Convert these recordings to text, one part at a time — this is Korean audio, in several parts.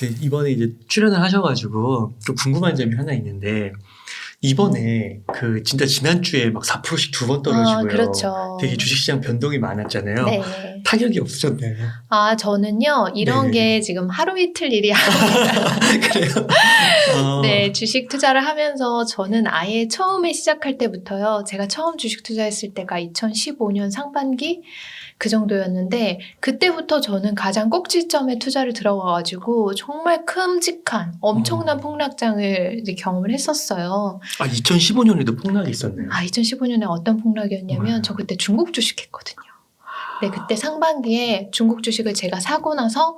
네, 이번에 이제 출연을 하셔가지고 좀 궁금한 점이 하나 있는데 이번에 그 진짜 지난주에 막 4%씩 두 번 떨어지고요. 그렇죠. 되게 주식시장 변동이 많았잖아요. 네. 타격이 없으셨나요? 저는요, 이런 네. 게 지금 하루 이틀 일이 아니라, 그래요? 네, 주식 투자를 하면서 저는 아예 처음에 시작할 때부터요, 제가 처음 주식 투자했을 때가 2015년 상반기 그 정도였는데, 그때부터 저는 가장 꼭지점에 투자를 들어가가지고, 정말 큼직한, 엄청난 폭락장을 이제 경험을 했었어요. 2015년에도 폭락이 있었네요. 2015년에 어떤 폭락이었냐면, 저 그때 중국 주식 했거든요. 네, 그때 상반기에 중국 주식을 제가 사고 나서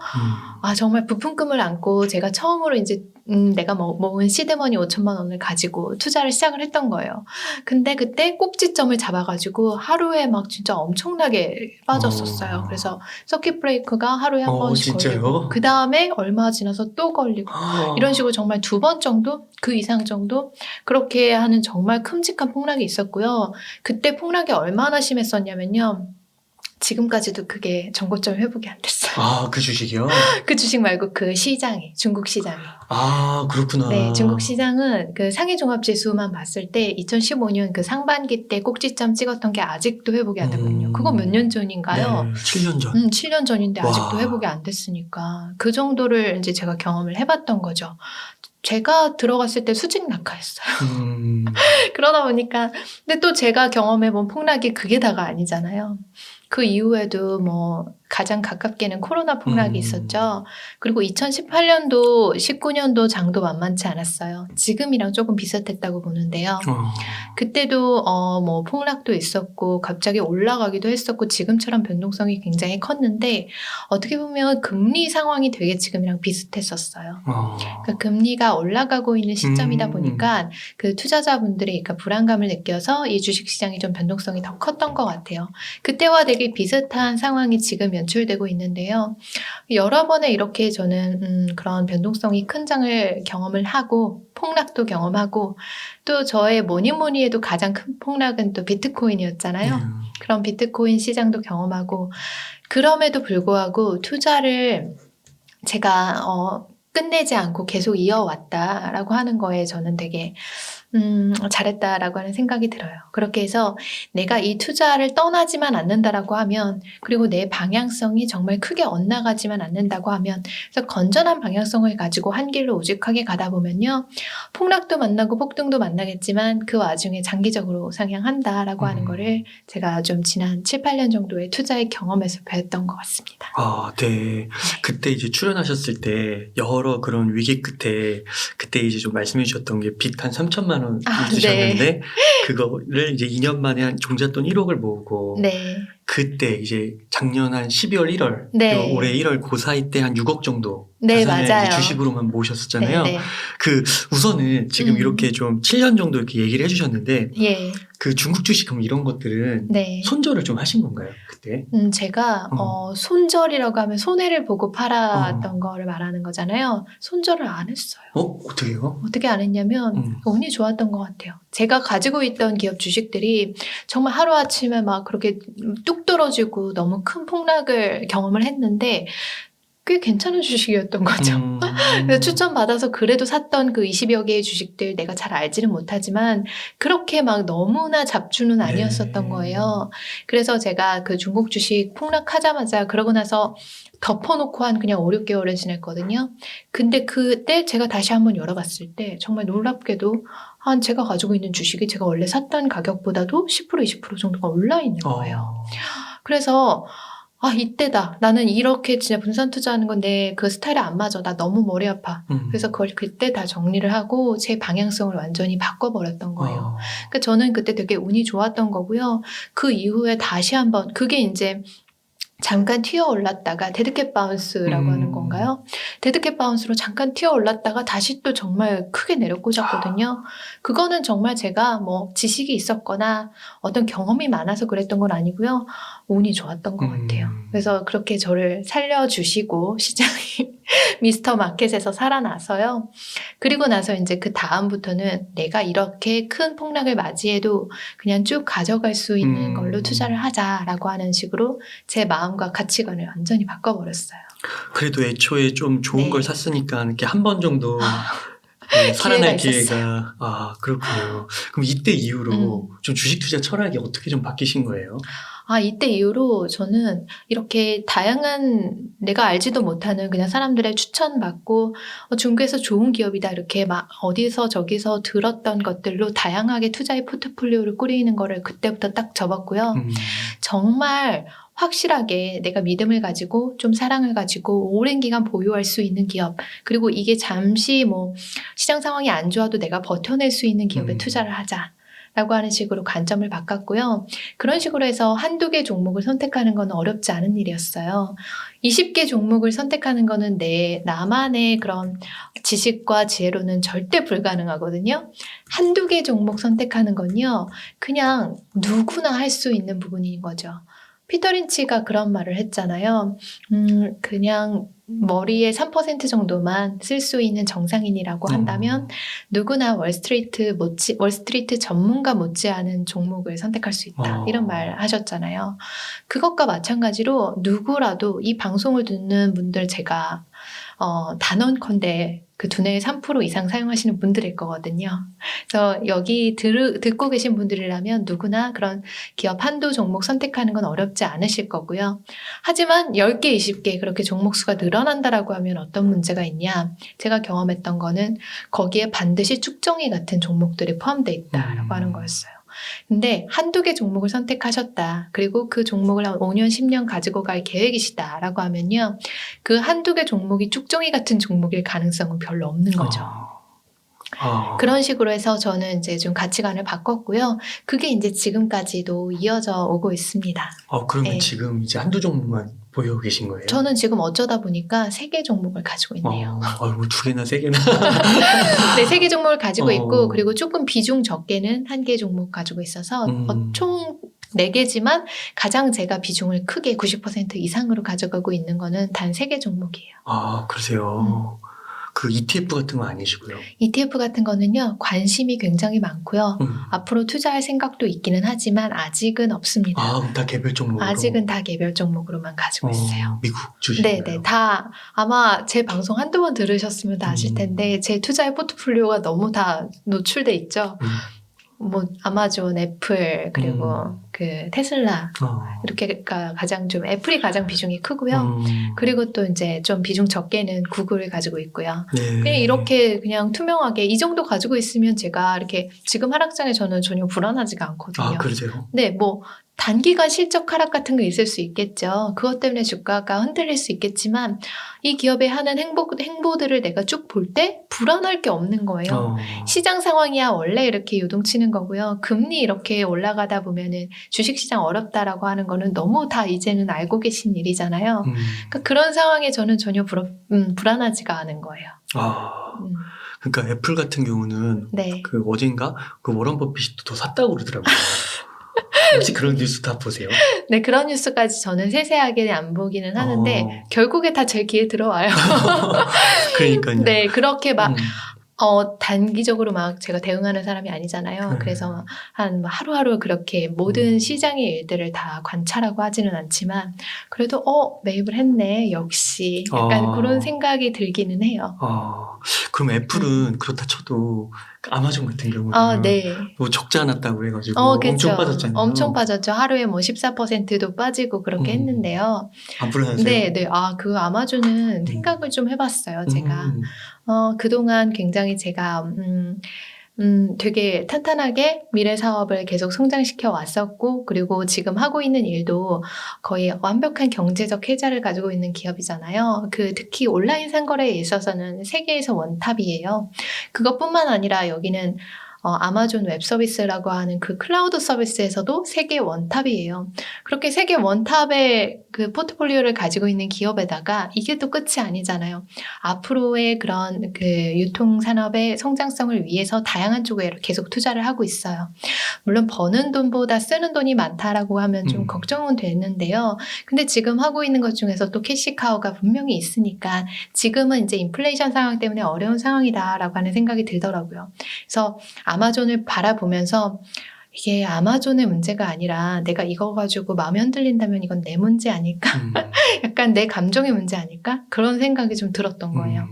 정말 부품금을 안고 제가 처음으로 이제 내가 모은 시드머니 5천만 원을 가지고 투자를 시작을 했던 거예요. 근데 그때 꼭지점을 잡아가지고 하루에 막 진짜 엄청나게 빠졌었어요. 그래서 서킷 브레이크가 하루에 한 번씩 진짜요? 걸리고 그 다음에 얼마 지나서 또 걸리고 이런 식으로 정말 2번 정도? 그 이상 정도? 그렇게 하는 정말 큼직한 폭락이 있었고요. 그때 폭락이 얼마나 심했었냐면요. 지금까지도 그게 전고점 회복이 안 됐어요. 그 주식이요? 그 주식 말고 그 시장이, 중국 시장이. 그렇구나. 네, 중국 시장은 그 상해 종합 지수만 봤을 때 2015년 그 상반기 때 꼭지점 찍었던 게 아직도 회복이 안 됐거든요. 그거 몇 년 전인가요? 네, 7년 전. 7년 전인데 와. 아직도 회복이 안 됐으니까 그 정도를 이제 제가 경험을 해봤던 거죠. 제가 들어갔을 때 수직 낙하했어요. 그러다 보니까 근데 또 제가 경험해본 폭락이 그게 다가 아니잖아요. 그 이후에도 뭐 가장 가깝게는 코로나 폭락이 있었죠. 그리고 2018년도, 19년도 장도 만만치 않았어요. 지금이랑 조금 비슷했다고 보는데요. 그때도 뭐 폭락도 있었고 갑자기 올라가기도 했었고 지금처럼 변동성이 굉장히 컸는데 어떻게 보면 금리 상황이 되게 지금이랑 비슷했었어요. 그러니까 금리가 올라가고 있는 시점이다 보니까 그 투자자분들이 그러니까 불안감을 느껴서 이 주식시장이 좀 변동성이 더 컸던 것 같아요. 그때와 되게 비슷한 상황이 지금 연출되고 있는데요. 여러 번에 이렇게 저는 그런 변동성이 큰 장을 경험을 하고 폭락도 경험하고 또 저의 뭐니 해도 가장 큰 폭락은 또 비트코인이었잖아요. 그런 비트코인 시장도 경험하고 그럼에도 불구하고 투자를 제가 끝내지 않고 계속 이어왔다라고 하는 거에 저는 되게 잘했다라고 하는 생각이 들어요. 그렇게 해서 내가 이 투자를 떠나지만 않는다라고 하면 그리고 내 방향성이 정말 크게 엇나가지만 않는다고 하면 그래서 건전한 방향성을 가지고 한 길로 오직하게 가다 보면요. 폭락도 만나고 폭등도 만나겠지만 그 와중에 장기적으로 상향한다라고 하는 거를 제가 좀 지난 7, 8년 정도의 투자의 경험에서 배웠던 것 같습니다. 네. 그때 이제 출연하셨을 때 여러 그런 위기 끝에 그때 이제 좀 말씀해 주셨던 게 빚 한 3천만 원 드셨는데 네. 그거를 이제 2년 만에 한 종잣돈 1억을 모으고 네. 그때 이제 작년 한 12월 1월 네. 올해 1월 그 사이 때 한 6억 정도 네, 자산을 맞아요. 이제 주식으로만 모으셨었잖아요. 네. 그 우선은 지금 이렇게 좀 7년 정도 이렇게 얘기를 해주셨는데 예. 그 중국 주식 그럼 이런 것들은 네. 손절을 좀 하신 건가요 그때? 제가 손절이라고 하면 손해를 보고 팔았던 거를 말하는 거잖아요. 손절을 안 했어요. 어떻게요? 어떻게 안 했냐면 운이 좋았던 것 같아요. 제가 가지고 있던 기업 주식들이 정말 하루아침에 막 그렇게 뚝 떨어지고 너무 큰 폭락을 경험을 했는데 꽤 괜찮은 주식이었던 거죠. 그래서 추천받아서 그래도 샀던 그 20여 개의 주식들 내가 잘 알지는 못하지만 그렇게 막 너무나 잡주는 아니었었던 거예요. 그래서 제가 그 중국 주식 폭락하자마자 그러고 나서 덮어놓고 한 그냥 5, 6개월을 지냈거든요. 근데 그때 제가 다시 한번 열어봤을 때 정말 놀랍게도 제가 가지고 있는 주식이 제가 원래 샀던 가격보다도 10% 20% 정도가 올라 있는 거예요. 그래서 이때다. 나는 이렇게 진짜 분산 투자하는 건 내 그 스타일에 안 맞아. 나 너무 머리 아파. 그래서 그걸 그때 다 정리를 하고 제 방향성을 완전히 바꿔버렸던 거예요. 그러니까 저는 그때 되게 운이 좋았던 거고요. 그 이후에 다시 한번 그게 이제 잠깐 튀어 올랐다가 데드캣 바운스라고 하는 건가요? 데드캣 바운스로 잠깐 튀어 올랐다가 다시 또 정말 크게 내려꽂았거든요. 그거는 정말 제가 뭐 지식이 있었거나 어떤 경험이 많아서 그랬던 건 아니고요. 운이 좋았던 것 같아요. 그래서 그렇게 저를 살려주시고 시장이 미스터 마켓에서 살아나서요. 그리고 나서 이제 그 다음부터는 내가 이렇게 큰 폭락을 맞이해도 그냥 쭉 가져갈 수 있는 걸로 투자를 하자라고 하는 식으로 제 마음과 가치관을 완전히 바꿔버렸어요. 그래도 애초에 좀 좋은 네. 걸 샀으니까 이렇게 한 번 정도 기회가 살아날 있었어요. 그렇군요. 그럼 이때 이후로 좀 주식 투자 철학이 어떻게 좀 바뀌신 거예요? 이때 이후로 저는 이렇게 다양한 내가 알지도 못하는 그냥 사람들의 추천받고 중국에서 좋은 기업이다 이렇게 막 어디서 저기서 들었던 것들로 다양하게 투자의 포트폴리오를 꾸리는 거를 그때부터 딱 접었고요. 정말 확실하게 내가 믿음을 가지고 좀 사랑을 가지고 오랜 기간 보유할 수 있는 기업, 그리고 이게 잠시 뭐 시장 상황이 안 좋아도 내가 버텨낼 수 있는 기업에 투자를 하자라고 하는 식으로 관점을 바꿨고요. 그런 식으로 해서 한두 개 종목을 선택하는 건 어렵지 않은 일이었어요. 20개 종목을 선택하는 거는 나만의 그런 지식과 지혜로는 절대 불가능하거든요. 한두 개 종목 선택하는 건요, 그냥 누구나 할 수 있는 부분인 거죠. 피터 린치가 그런 말을 했잖아요. 그냥 머리에 3% 정도만 쓸 수 있는 정상인이라고 한다면 누구나 월스트리트 전문가 못지않은 종목을 선택할 수 있다. 이런 말 하셨잖아요. 그것과 마찬가지로 누구라도 이 방송을 듣는 분들 제가 단언컨대 그 두뇌의 3% 이상 사용하시는 분들일 거거든요. 그래서 여기 듣고 계신 분들이라면 누구나 그런 기업 한두 종목 선택하는 건 어렵지 않으실 거고요. 하지만 10개, 20개 그렇게 종목 수가 늘어난다라고 하면 어떤 문제가 있냐? 제가 경험했던 거는 거기에 반드시 축정이 같은 종목들이 포함되어 있다라고 하는 거였어요. 근데 한두 개 종목을 선택하셨다. 그리고 그 종목을 한 5년, 10년 가지고 갈 계획이시다라고 하면요. 그 한두 개 종목이 쭉정이 같은 종목일 가능성은 별로 없는 거죠. 그런 식으로 해서 저는 이제 좀 가치관을 바꿨고요. 그게 이제 지금까지도 이어져 오고 있습니다. 그러면 지금 이제 한두 종목만 보유하고 계신 거예요? 저는 지금 어쩌다 보니까 3개 종목을 가지고 있네요. 뭐 2개나 3개나. 네, 3개 종목을 가지고 있고, 그리고 조금 비중 적게는 1개 종목 가지고 있어서 총 4개지만 가장 제가 비중을 크게 90% 이상으로 가져가고 있는 거는 단 3개 종목이에요. 그러세요. 그 ETF 같은 거 아니시고요? ETF 같은 거는요, 관심이 굉장히 많고요. 앞으로 투자할 생각도 있기는 하지만 아직은 없습니다. 그럼 다 개별 종목으로? 아직은 다 개별 종목으로만 가지고 있어요. 미국 주식인가요? 네네. 다 아마 제 방송 한두 번 들으셨으면 다 아실 텐데 제 투자의 포트폴리오가 너무 다 노출돼 있죠. 뭐 아마존, 애플, 그리고 그 테슬라 이렇게가 가장 좀 애플이 가장 비중이 크고요. 그리고 또 이제 좀 비중 적게는 구글을 가지고 있고요. 그냥 이렇게 그냥 투명하게 이 정도 가지고 있으면 제가 이렇게 지금 하락장에 저는 전혀 불안하지가 않거든요. 그러세요? 네, 뭐 단기간 실적 하락 같은 거 있을 수 있겠죠. 그것 때문에 주가가 흔들릴 수 있겠지만 이 기업의 하는 행보들을 내가 쭉 볼 때 불안할 게 없는 거예요. 시장 상황이야 원래 이렇게 요동치는 거고요. 금리 이렇게 올라가다 보면은 주식시장 어렵다라고 하는 거는 너무 다 이제는 알고 계신 일이잖아요. 그러니까 그런 상황에 저는 전혀 불안하지가 않은 거예요. 그러니까 애플 같은 경우는 네. 그 어딘가 그 워런 버핏이 더 샀다고 그러더라고요. 혹시 그런 뉴스 다 보세요? 네, 그런 뉴스까지 저는 세세하게 안 보기는 하는데 결국에 다 제 귀에 들어와요. 그러니까요. 네, 그렇게 막 단기적으로 막 제가 대응하는 사람이 아니잖아요. 그래서 한 하루하루 그렇게 모든 시장의 일들을 다 관찰하고 하지는 않지만 그래도 매입을 했네. 역시 약간 그런 생각이 들기는 해요. 그럼 애플은 그렇다 쳐도 아마존 같은 경우는 네. 뭐 적자 났다고 그래가지고 그렇죠. 엄청 빠졌잖아요. 엄청 빠졌죠. 하루에 뭐 14%도 빠지고 그렇게 했는데요. 안 불안하세요? 네. 그 아마존은 생각을 좀 해봤어요. 제가 그동안 굉장히 제가 되게 탄탄하게 미래 사업을 계속 성장시켜 왔었고, 그리고 지금 하고 있는 일도 거의 완벽한 경제적 혜자를 가지고 있는 기업이잖아요. 특히 온라인 상거래에 있어서는 세계에서 원탑이에요. 그것뿐만 아니라 여기는 아마존 웹 서비스라고 하는 그 클라우드 서비스에서도 세계 원탑이에요. 그렇게 세계 원탑의 그 포트폴리오를 가지고 있는 기업에다가 이게 또 끝이 아니잖아요. 앞으로의 그런 그 유통산업의 성장성을 위해서 다양한 쪽에 계속 투자를 하고 있어요. 물론 버는 돈보다 쓰는 돈이 많다라고 하면 좀 걱정은 되는데요. 근데 지금 하고 있는 것 중에서 또 캐시카우가 분명히 있으니까 지금은 이제 인플레이션 상황 때문에 어려운 상황이다라고 하는 생각이 들더라고요. 그래서 아마존을 바라보면서 이게 아마존의 문제가 아니라 내가 이거 가지고 마음이 흔들린다면 이건 내 문제 아닐까? 약간 내 감정의 문제 아닐까? 그런 생각이 좀 들었던 거예요.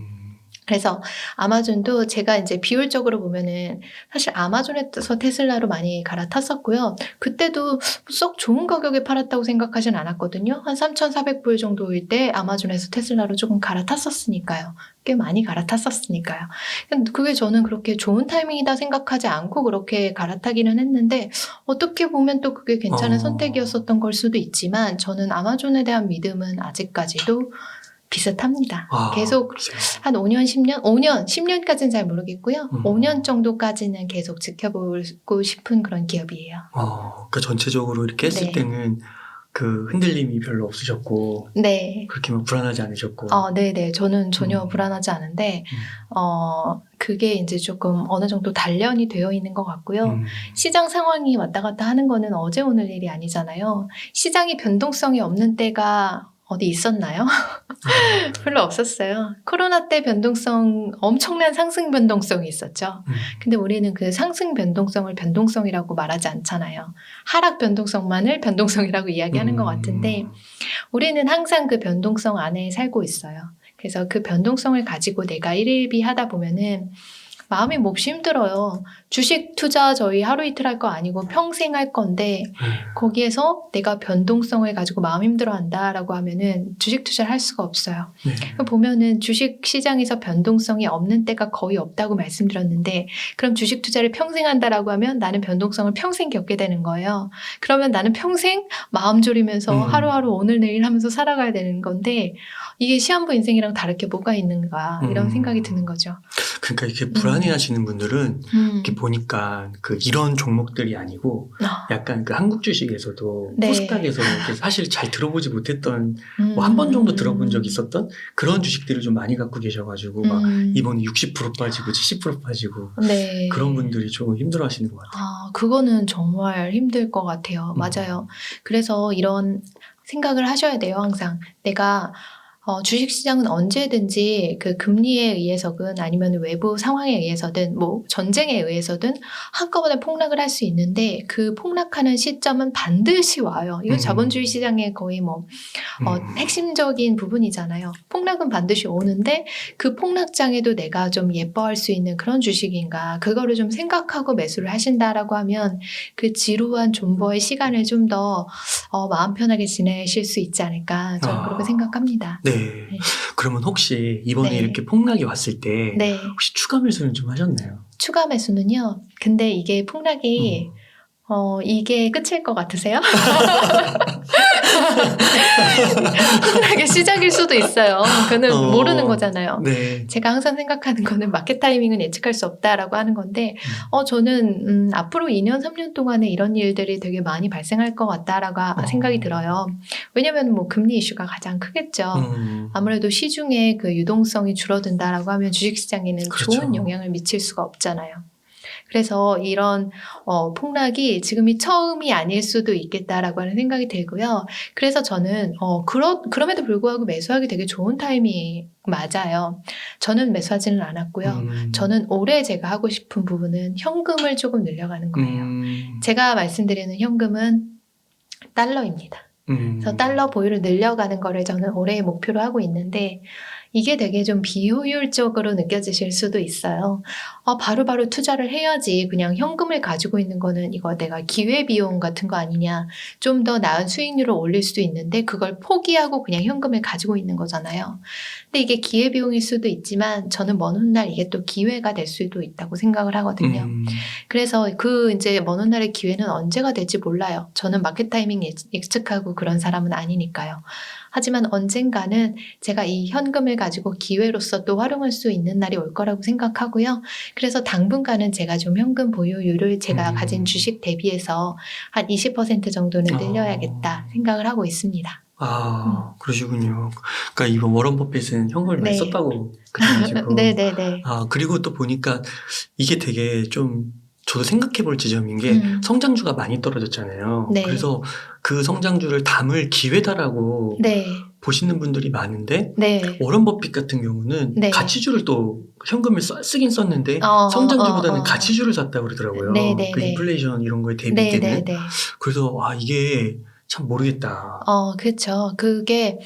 그래서 아마존도 제가 이제 비율적으로 보면은 사실 아마존에서 테슬라로 많이 갈아탔었고요. 그때도 썩 좋은 가격에 팔았다고 생각하진 않았거든요. 한 3,400불 정도일 때 아마존에서 테슬라로 조금 갈아탔었으니까요. 꽤 많이 갈아탔었으니까요. 그게 저는 그렇게 좋은 타이밍이다 생각하지 않고 그렇게 갈아타기는 했는데 어떻게 보면 또 그게 괜찮은 선택이었었던 걸 수도 있지만 저는 아마존에 대한 믿음은 아직까지도 비슷합니다. 계속 한 5년, 10년? 5년, 10년까지는 잘 모르겠고요. 5년 정도까지는 계속 지켜보고 싶은 그런 기업이에요. 그러니까 전체적으로 이렇게 했을 네. 때는 그 흔들림이 별로 없으셨고 네. 그렇게 막 불안하지 않으셨고 네네. 저는 전혀 불안하지 않은데 그게 이제 조금 어느 정도 단련이 되어 있는 것 같고요. 시장 상황이 왔다 갔다 하는 거는 어제 오늘 일이 아니잖아요. 시장이 변동성이 없는 때가 어디 있었나요? 별로 없었어요. 코로나 때 엄청난 상승 변동성이 있었죠. 근데 우리는 그 상승 변동성을 변동성이라고 말하지 않잖아요. 하락 변동성만을 변동성이라고 이야기하는 것 같은데 우리는 항상 그 변동성 안에 살고 있어요. 그래서 그 변동성을 가지고 내가 일일비 하다 보면은 마음이 몹시 힘들어요. 주식 투자 저희 하루 이틀 할 거 아니고 평생 할 건데 거기에서 내가 변동성을 가지고 마음 힘들어 한다라고 하면은 주식 투자를 할 수가 없어요. 보면은 주식 시장에서 변동성이 없는 때가 거의 없다고 말씀드렸는데 그럼 주식 투자를 평생 한다라고 하면 나는 변동성을 평생 겪게 되는 거예요. 그러면 나는 평생 마음 졸이면서 하루하루 오늘 내일 하면서 살아가야 되는 건데 이게 시한부 인생이랑 다를 게 뭐가 있는가 이런 생각이 드는 거죠. 그러니까 이렇게 불안해하시는 분들은 이렇게 보니까 그 이런 종목들이 아니고 약간 그 한국 주식에서도 네. 코스닥에서 이렇게 사실 잘 들어보지 못했던 뭐 한 번 정도 들어본 적 있었던 그런 주식들을 좀 많이 갖고 계셔가지고 막 이번에 60% 빠지고 70% 빠지고 네. 그런 분들이 좀 힘들어하시는 것 같아요. 그거는 정말 힘들 것 같아요. 맞아요. 그래서 이런 생각을 하셔야 돼요. 항상 내가 주식시장은 언제든지 그 금리에 의해서든 아니면 외부 상황에 의해서든 뭐 전쟁에 의해서든 한꺼번에 폭락을 할 수 있는데 그 폭락하는 시점은 반드시 와요. 이건 자본주의 시장의 거의 핵심적인 부분이잖아요. 폭락은 반드시 오는데 그 폭락장에도 내가 좀 예뻐할 수 있는 그런 주식인가 그거를 좀 생각하고 매수를 하신다라고 하면 그 지루한 존버의 시간을 좀 더 마음 편하게 지내실 수 있지 않을까 저는 그렇게 생각합니다. 네. 그러면 혹시 이번에 네. 이렇게 폭락이 왔을 때 네. 혹시 추가 매수는 좀 하셨나요? 추가 매수는요. 근데 이게 폭락이 이게 끝일 것 같으세요? 폭락의 시작일 수도 있어요. 그거는 모르는 거잖아요. 네. 제가 항상 생각하는 거는 마켓 타이밍은 예측할 수 없다라고 하는 건데 저는 앞으로 2년, 3년 동안에 이런 일들이 되게 많이 발생할 것 같다라고 생각이 들어요. 왜냐면 뭐 금리 이슈가 가장 크겠죠. 아무래도 시중에 그 유동성이 줄어든다라고 하면 주식시장에는 그렇죠. 좋은 영향을 미칠 수가 없잖아요. 그래서 이런 폭락이 지금이 처음이 아닐 수도 있겠다라고 하는 생각이 들고요. 그래서 저는 그럼에도 불구하고 매수하기 되게 좋은 타이밍이 맞아요. 저는 매수하지는 않았고요. 저는 올해 제가 하고 싶은 부분은 현금을 조금 늘려가는 거예요. 제가 말씀드리는 현금은 달러입니다. 그래서 달러 보유를 늘려가는 거를 저는 올해의 목표로 하고 있는데 이게 되게 좀 비효율적으로 느껴지실 수도 있어요. 바로바로 투자를 해야지 그냥 현금을 가지고 있는 거는 이거 내가 기회비용 같은 거 아니냐. 좀 더 나은 수익률을 올릴 수도 있는데 그걸 포기하고 그냥 현금을 가지고 있는 거잖아요. 근데 이게 기회비용일 수도 있지만 저는 먼 훗날 이게 또 기회가 될 수도 있다고 생각을 하거든요. 그래서 이제 먼 훗날의 기회는 언제가 될지 몰라요. 저는 마켓 타이밍 예측하고 그런 사람은 아니니까요. 하지만 언젠가는 제가 이 현금을 가지고 기회로서 또 활용할 수 있는 날이 올 거라고 생각하고요. 그래서 당분간은 제가 좀 현금 보유율을 제가 가진 주식 대비해서 한 20% 정도는 늘려야겠다 생각을 하고 있습니다. 그러시군요. 그러니까 이번 워런 버핏은 현금을 많이 썼다고 그래가지고. 네네네. 그리고 또 보니까 이게 되게 좀 저도 생각해 볼 지점인 게 성장주가 많이 떨어졌잖아요. 네. 그래서 그 성장주를 담을 기회다라고 네. 보시는 분들이 많은데 네. 워런 버핏 같은 경우는 네. 가치주를 또 현금을 쓰긴 썼는데 성장주보다는 가치주를 샀다고 그러더라고요. 네. 그 인플레이션 이런 거에 네. 대비되는. 네. 그래서 이게 참 모르겠다. 그렇죠. 그게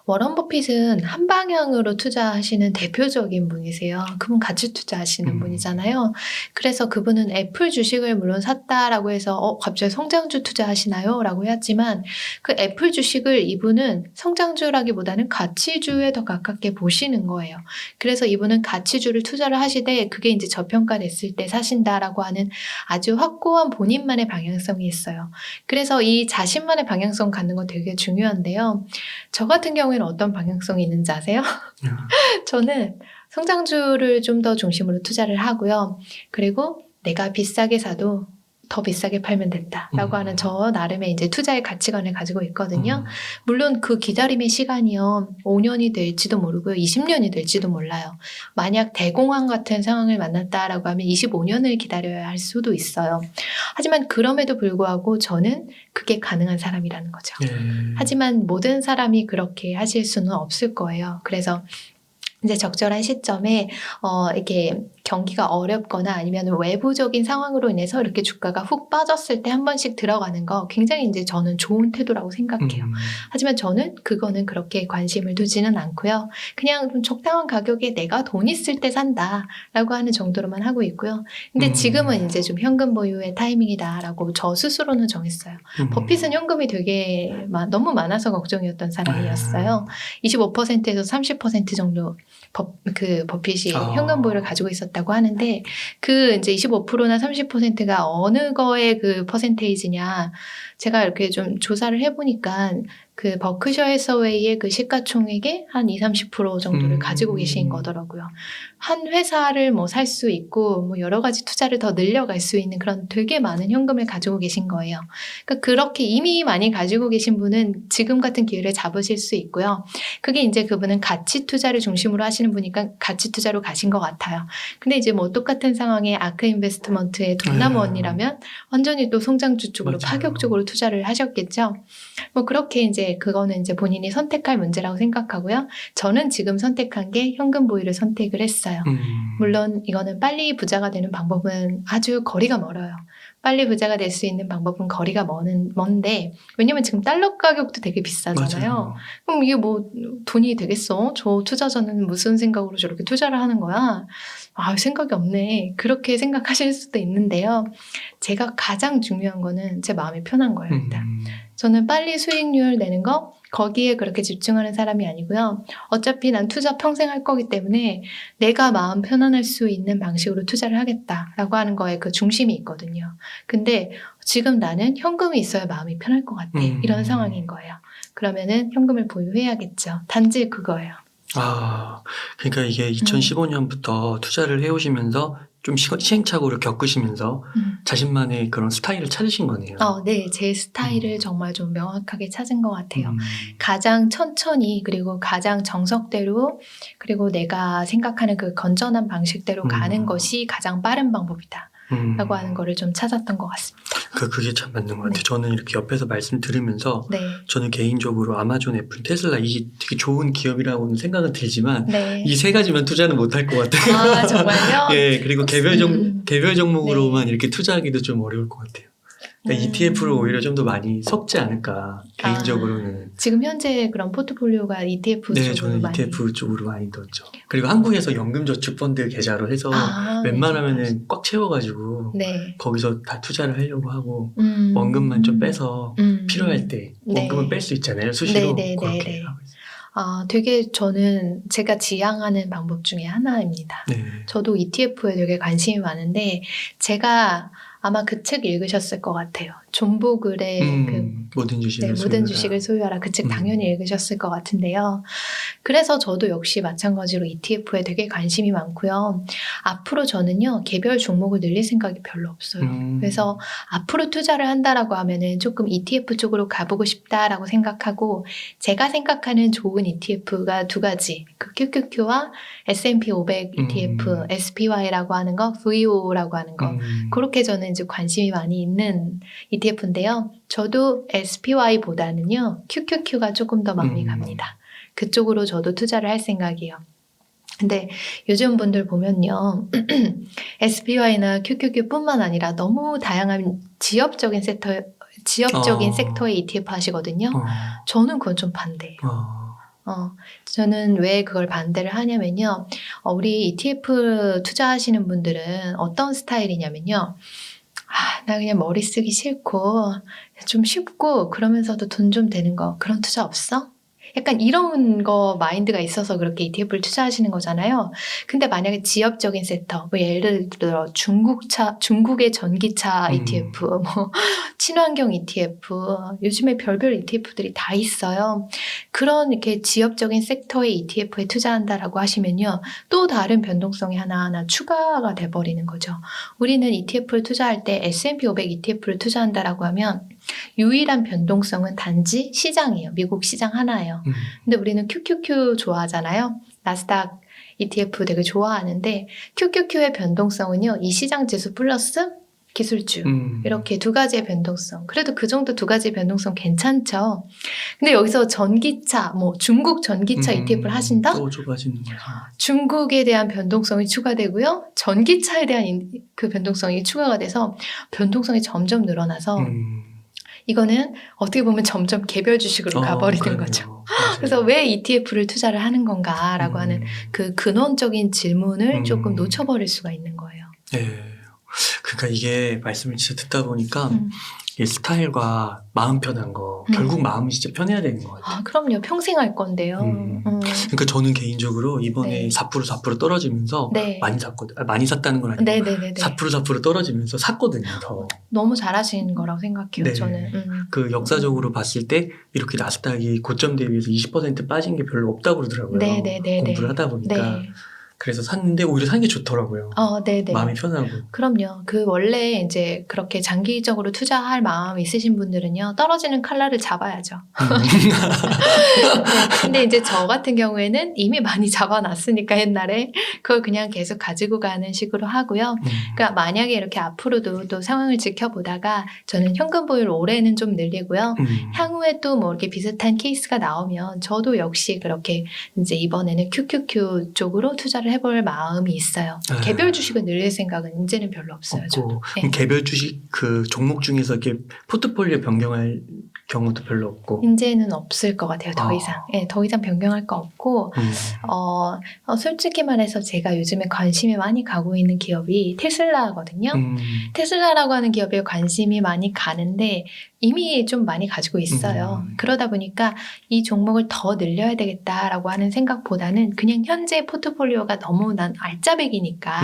워런 버핏은 한 방향으로 투자하시는 대표적인 분이세요. 그분 가치 투자하시는 분이잖아요. 그래서 그분은 애플 주식을 물론 샀다라고 해서 갑자기 성장주 투자하시나요? 라고 했지만 그 애플 주식을 이분은 성장주라기보다는 가치주에 더 가깝게 보시는 거예요. 그래서 이분은 가치주를 투자를 하시되 그게 이제 저평가됐을 때 사신다라고 하는 아주 확고한 본인만의 방향성이 있어요. 그래서 이 자신만의 방향성 갖는 건 되게 중요한데요. 저 같은 경우에는 어떤 방향성이 있는지 아세요? 저는 성장주를 좀 더 중심으로 투자를 하고요. 그리고 내가 비싸게 사도 더 비싸게 팔면 된다라고 하는 저 나름의 이제 투자의 가치관을 가지고 있거든요. 물론 그 기다림의 시간이요. 5년이 될지도 모르고요. 20년이 될지도 몰라요. 만약 대공황 같은 상황을 만났다라고 하면 25년을 기다려야 할 수도 있어요. 하지만 그럼에도 불구하고 저는 그게 가능한 사람이라는 거죠. 하지만 모든 사람이 그렇게 하실 수는 없을 거예요. 그래서 이제 적절한 시점에 이렇게 경기가 어렵거나 아니면 외부적인 상황으로 인해서 이렇게 주가가 훅 빠졌을 때 한 번씩 들어가는 거 굉장히 이제 저는 좋은 태도라고 생각해요. 하지만 저는 그거는 그렇게 관심을 두지는 않고요. 그냥 좀 적당한 가격에 내가 돈 있을 때 산다라고 하는 정도로만 하고 있고요. 근데 지금은 이제 좀 현금 보유의 타이밍이다라고 저 스스로는 정했어요. 버핏은 현금이 되게 너무 많아서 걱정이었던 사람이었어요. 25%에서 30% 정도 버핏이 현금 보유를 가지고 있었다고 하는데 그 이제 25%나 30%가 어느 거의 그 퍼센테이지냐 제가 이렇게 좀 조사를 해보니까 그 버크셔 해서웨이의 그 시가총액의 한 20-30% 정도를 가지고 계신 거더라고요. 한 회사를 뭐 살 수 있고 뭐 여러 가지 투자를 더 늘려갈 수 있는 그런 되게 많은 현금을 가지고 계신 거예요. 그러니까 그렇게 이미 많이 가지고 계신 분은 지금 같은 기회를 잡으실 수 있고요. 그게 이제 그분은 가치 투자를 중심으로 하시는 분이니까 가치 투자로 가신 것 같아요. 근데 이제 뭐 똑같은 상황에 아크 인베스트먼트의 돈남원이라면 완전히 또 성장주 쪽으로 맞아요. 파격적으로 투자를 하셨겠죠. 뭐 그렇게 이제 그거는 이제 본인이 선택할 문제라고 생각하고요. 저는 지금 선택한 게 현금 보유를 선택을 했어요. 물론 이거는 빨리 부자가 되는 방법은 아주 거리가 멀어요. 빨리 부자가 될 수 있는 방법은 거리가 먼데 왜냐면 지금 달러 가격도 되게 비싸잖아요. 맞아요. 그럼 이게 뭐 돈이 되겠어? 저 투자자는 무슨 생각으로 저렇게 투자를 하는 거야? 생각이 없네. 그렇게 생각하실 수도 있는데요. 제가 가장 중요한 거는 제 마음이 편한 거예요. 일단. 저는 빨리 수익률 내는 거 거기에 그렇게 집중하는 사람이 아니고요. 어차피 난 투자 평생 할 거기 때문에 내가 마음 편안할 수 있는 방식으로 투자를 하겠다라고 하는 거에 그 중심이 있거든요. 근데 지금 나는 현금이 있어야 마음이 편할 것 같아. 이런 상황인 거예요. 그러면은 현금을 보유해야겠죠. 단지 그거예요. 그러니까 이게 2015년부터 투자를 해오시면서 좀 시행착오를 겪으시면서 자신만의 그런 스타일을 찾으신 거네요. 네. 제 스타일을 정말 좀 명확하게 찾은 것 같아요. 가장 천천히 그리고 가장 정석대로 그리고 내가 생각하는 그 건전한 방식대로 가는 것이 가장 빠른 방법이다. 라고 하는 거를 좀 찾았던 것 같습니다. 그게 참 맞는 것 같아요. 네. 저는 이렇게 옆에서 말씀 들으면서 네. 저는 개인적으로 아마존, 애플, 테슬라 이게 되게 좋은 기업이라고는 생각은 들지만 네. 이 세 가지만 투자는 못할 것 같아요. 정말요? 예, 그리고 개별 종목으로만 네. 이렇게 투자하기도 좀 어려울 것 같아요. 그러니까 ETF로 오히려 좀 더 많이 섞지 않을까 개인적으로는. 지금 현재 그런 포트폴리오가 ETF 쪽으로 저는 많이. ETF 쪽으로 많이 넣었죠. 그리고 한국에서 연금저축펀드 계좌로 해서 웬만하면은 꽉 채워가지고 네. 거기서 다 투자를 하려고 하고 원금만 좀 빼서 필요할 때 원금은 뺄 수 있잖아요. 수시로 그렇게 하고 있어요. 되게 저는 제가 지향하는 방법 중에 하나입니다. 네. 저도 ETF에 되게 관심이 많은데 제가 아마 그 책 읽으셨을 것 같아요. 존 보글의 모든 주식을 모든 주식을 소유하라. 그 책 당연히 읽으셨을 것 같은데요. 그래서 저도 역시 마찬가지로 ETF에 되게 관심이 많고요. 앞으로 저는요. 개별 종목을 늘릴 생각이 별로 없어요. 그래서 앞으로 투자를 한다라고 하면은 조금 ETF 쪽으로 가보고 싶다라고 생각하고 제가 생각하는 좋은 ETF가 두 가지. 그 QQQ와 S&P 500 ETF, SPY라고 하는 거, VO라고 하는 거. 그렇게 저는 이제 관심이 많이 있는 ETF인데요. 저도 SPY보다는요. QQQ가 조금 더 마음이 갑니다. 그쪽으로 저도 투자를 할 생각이에요. 근데 요즘 분들 보면요. SPY나 QQQ뿐만 아니라 너무 다양한 지역적인 섹터의 ETF 하시거든요. 저는 그건 좀 반대예요. 저는 왜 그걸 반대를 하냐면요. 우리 ETF 투자하시는 분들은 어떤 스타일이냐면요. 나 그냥 머리 쓰기 싫고 좀 쉽고 그러면서도 돈 좀 되는 거 그런 투자 없어? 약간 이런 거 마인드가 있어서 그렇게 ETF를 투자하시는 거잖아요. 근데 만약에 지역적인 섹터, 뭐 예를 들어 중국의 전기차 ETF, 뭐 친환경 ETF, 요즘에 별별 ETF들이 다 있어요. 그런 이렇게 지역적인 섹터의 ETF에 투자한다라고 하시면요. 또 다른 변동성이 하나하나 추가가 돼버리는 거죠. 우리는 ETF를 투자할 때 S&P 500 ETF를 투자한다라고 하면 유일한 변동성은 단지 시장이에요. 미국 시장 하나예요. 근데 우리는 QQQ 좋아하잖아요. 나스닥 ETF 되게 좋아하는데 QQQ의 변동성은요. 이 시장 지수 플러스 기술주 이렇게 두 가지의 변동성. 그래도 그 정도 두 가지의 변동성 괜찮죠. 근데 여기서 전기차, 뭐 중국 전기차 ETF를 하신다? 또 좁아지는 거죠. 중국에 대한 변동성이 추가되고요. 전기차에 대한 그 변동성이 추가가 돼서 변동성이 점점 늘어나서 이거는 어떻게 보면 점점 개별 주식으로 가버리는 거죠. 맞아요. 그래서 왜 ETF를 투자를 하는 건가라고 하는 그 근원적인 질문을 조금 놓쳐버릴 수가 있는 거예요. 네. 그러니까 이게 말씀을 진짜 듣다 보니까 이 스타일과 마음 편한 거 결국 마음이 진짜 편해야 되는 것 같아요. 그럼요. 평생 할 건데요. 그러니까 저는 개인적으로 이번에 4% 떨어지면서 많이 샀거든요. 많이 샀다는 건 아니고 4% 떨어지면서 샀거든요. 더. 너무 잘하신 거라고 생각해요. 네. 저는. 그 역사적으로 봤을 때 이렇게 나스닥이 고점 대비해서 20% 빠진 게 별로 없다고 그러더라고요. 공부를 하다 보니까. 그래서 샀는데 오히려 산 게 좋더라고요. 네네. 마음이 편하고. 그럼요. 그 원래 이제 그렇게 장기적으로 투자할 마음 있으신 분들은요, 떨어지는 칼날을 잡아야죠. 근데 이제 저 같은 경우에는 이미 많이 잡아놨으니까 옛날에 그걸 그냥 계속 가지고 가는 식으로 하고요. 그러니까 만약에 이렇게 앞으로도 또 상황을 지켜보다가 저는 현금 보유를 올해는 좀 늘리고요. 향후에 또 뭐 이렇게 비슷한 케이스가 나오면 저도 역시 그렇게 이제 이번에는 QQQ 쪽으로 투자를 해볼 마음이 있어요. 개별 주식을 늘릴 생각은 이제는 별로 없어요. 저도. 그럼 개별 주식 그 종목 중에서 이렇게 포트폴리오 변경할 경우도 별로 없고 이제는 없을 것 같아요. 더 이상. 더 이상 변경할 거 없고 솔직히 말해서 제가 요즘에 관심이 많이 가고 있는 기업이 테슬라거든요. 테슬라라고 하는 기업에 관심이 많이 가는데 이미 좀 많이 가지고 있어요. 그러다 보니까 이 종목을 더 늘려야 되겠다라고 하는 생각보다는 그냥 현재 포트폴리오가 너무 난 알짜배기니까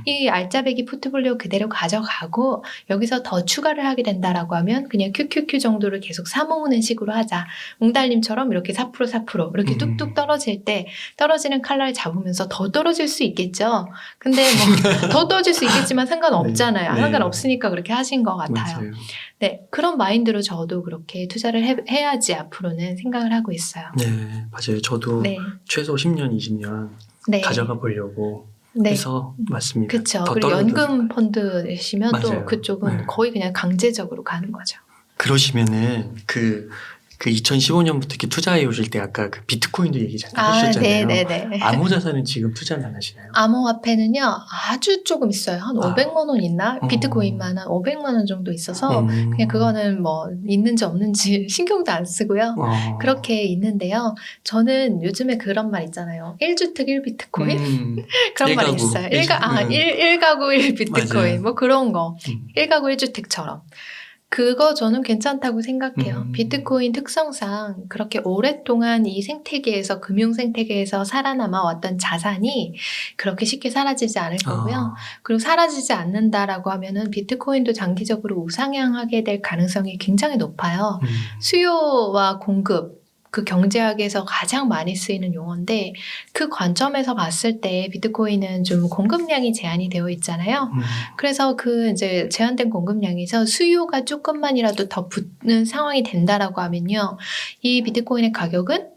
이 알짜배기 포트폴리오 그대로 가져가고 여기서 더 추가를 하게 된다라고 하면 그냥 QQQ 정도를 계속 사모으는 식으로 하자. 웅달님처럼 이렇게 4% 이렇게 뚝뚝 떨어질 때 떨어지는 칼날 잡으면서 더 떨어질 수 있겠죠. 근데 뭐 더 떨어질 수 있겠지만 상관없잖아요. 상관없으니까 그렇게 하신 것 같아요. 맞아요. 네, 그런 마인드로 저도 그렇게 투자를 해야지 앞으로는 생각을 하고 있어요. 네, 맞아요. 저도 최소 10년, 20년 가져가 보려고 해서 맞습니다. 그렇죠. 그리고 연금 펀드시면 또 그쪽은 거의 그냥 강제적으로 가는 거죠. 그러시면은 그 2015년부터 이렇게 투자해 오실 때 아까 그 비트코인도 얘기 잠깐 해주셨잖아요. 네네네. 암호 자산은 지금 투자는 안 하시나요? 암호화폐는요 아주 조금 있어요. 한 500만 원 있나? 비트코인만 한 500만 원 정도 있어서 그냥 그거는 뭐 있는지 없는지 신경도 안 쓰고요. 그렇게 있는데요. 저는 요즘에 그런 말 있잖아요. 1주택 1비트코인? 그런 말이 있어요. 1가구 1비트코인 맞아요. 뭐 그런 거. 1가구 1주택처럼. 그거 저는 괜찮다고 생각해요. 비트코인 특성상 그렇게 오랫동안 이 생태계에서, 금융 생태계에서 살아남아 왔던 자산이 그렇게 쉽게 사라지지 않을 거고요. 그리고 사라지지 않는다라고 하면은 비트코인도 장기적으로 우상향하게 될 가능성이 굉장히 높아요. 수요와 공급, 그 경제학에서 가장 많이 쓰이는 용어인데 그 관점에서 봤을 때 비트코인은 좀 공급량이 제한이 되어 있잖아요. 그래서 그 이제 제한된 공급량에서 수요가 조금만이라도 더 붙는 상황이 된다라고 하면요. 이 비트코인의 가격은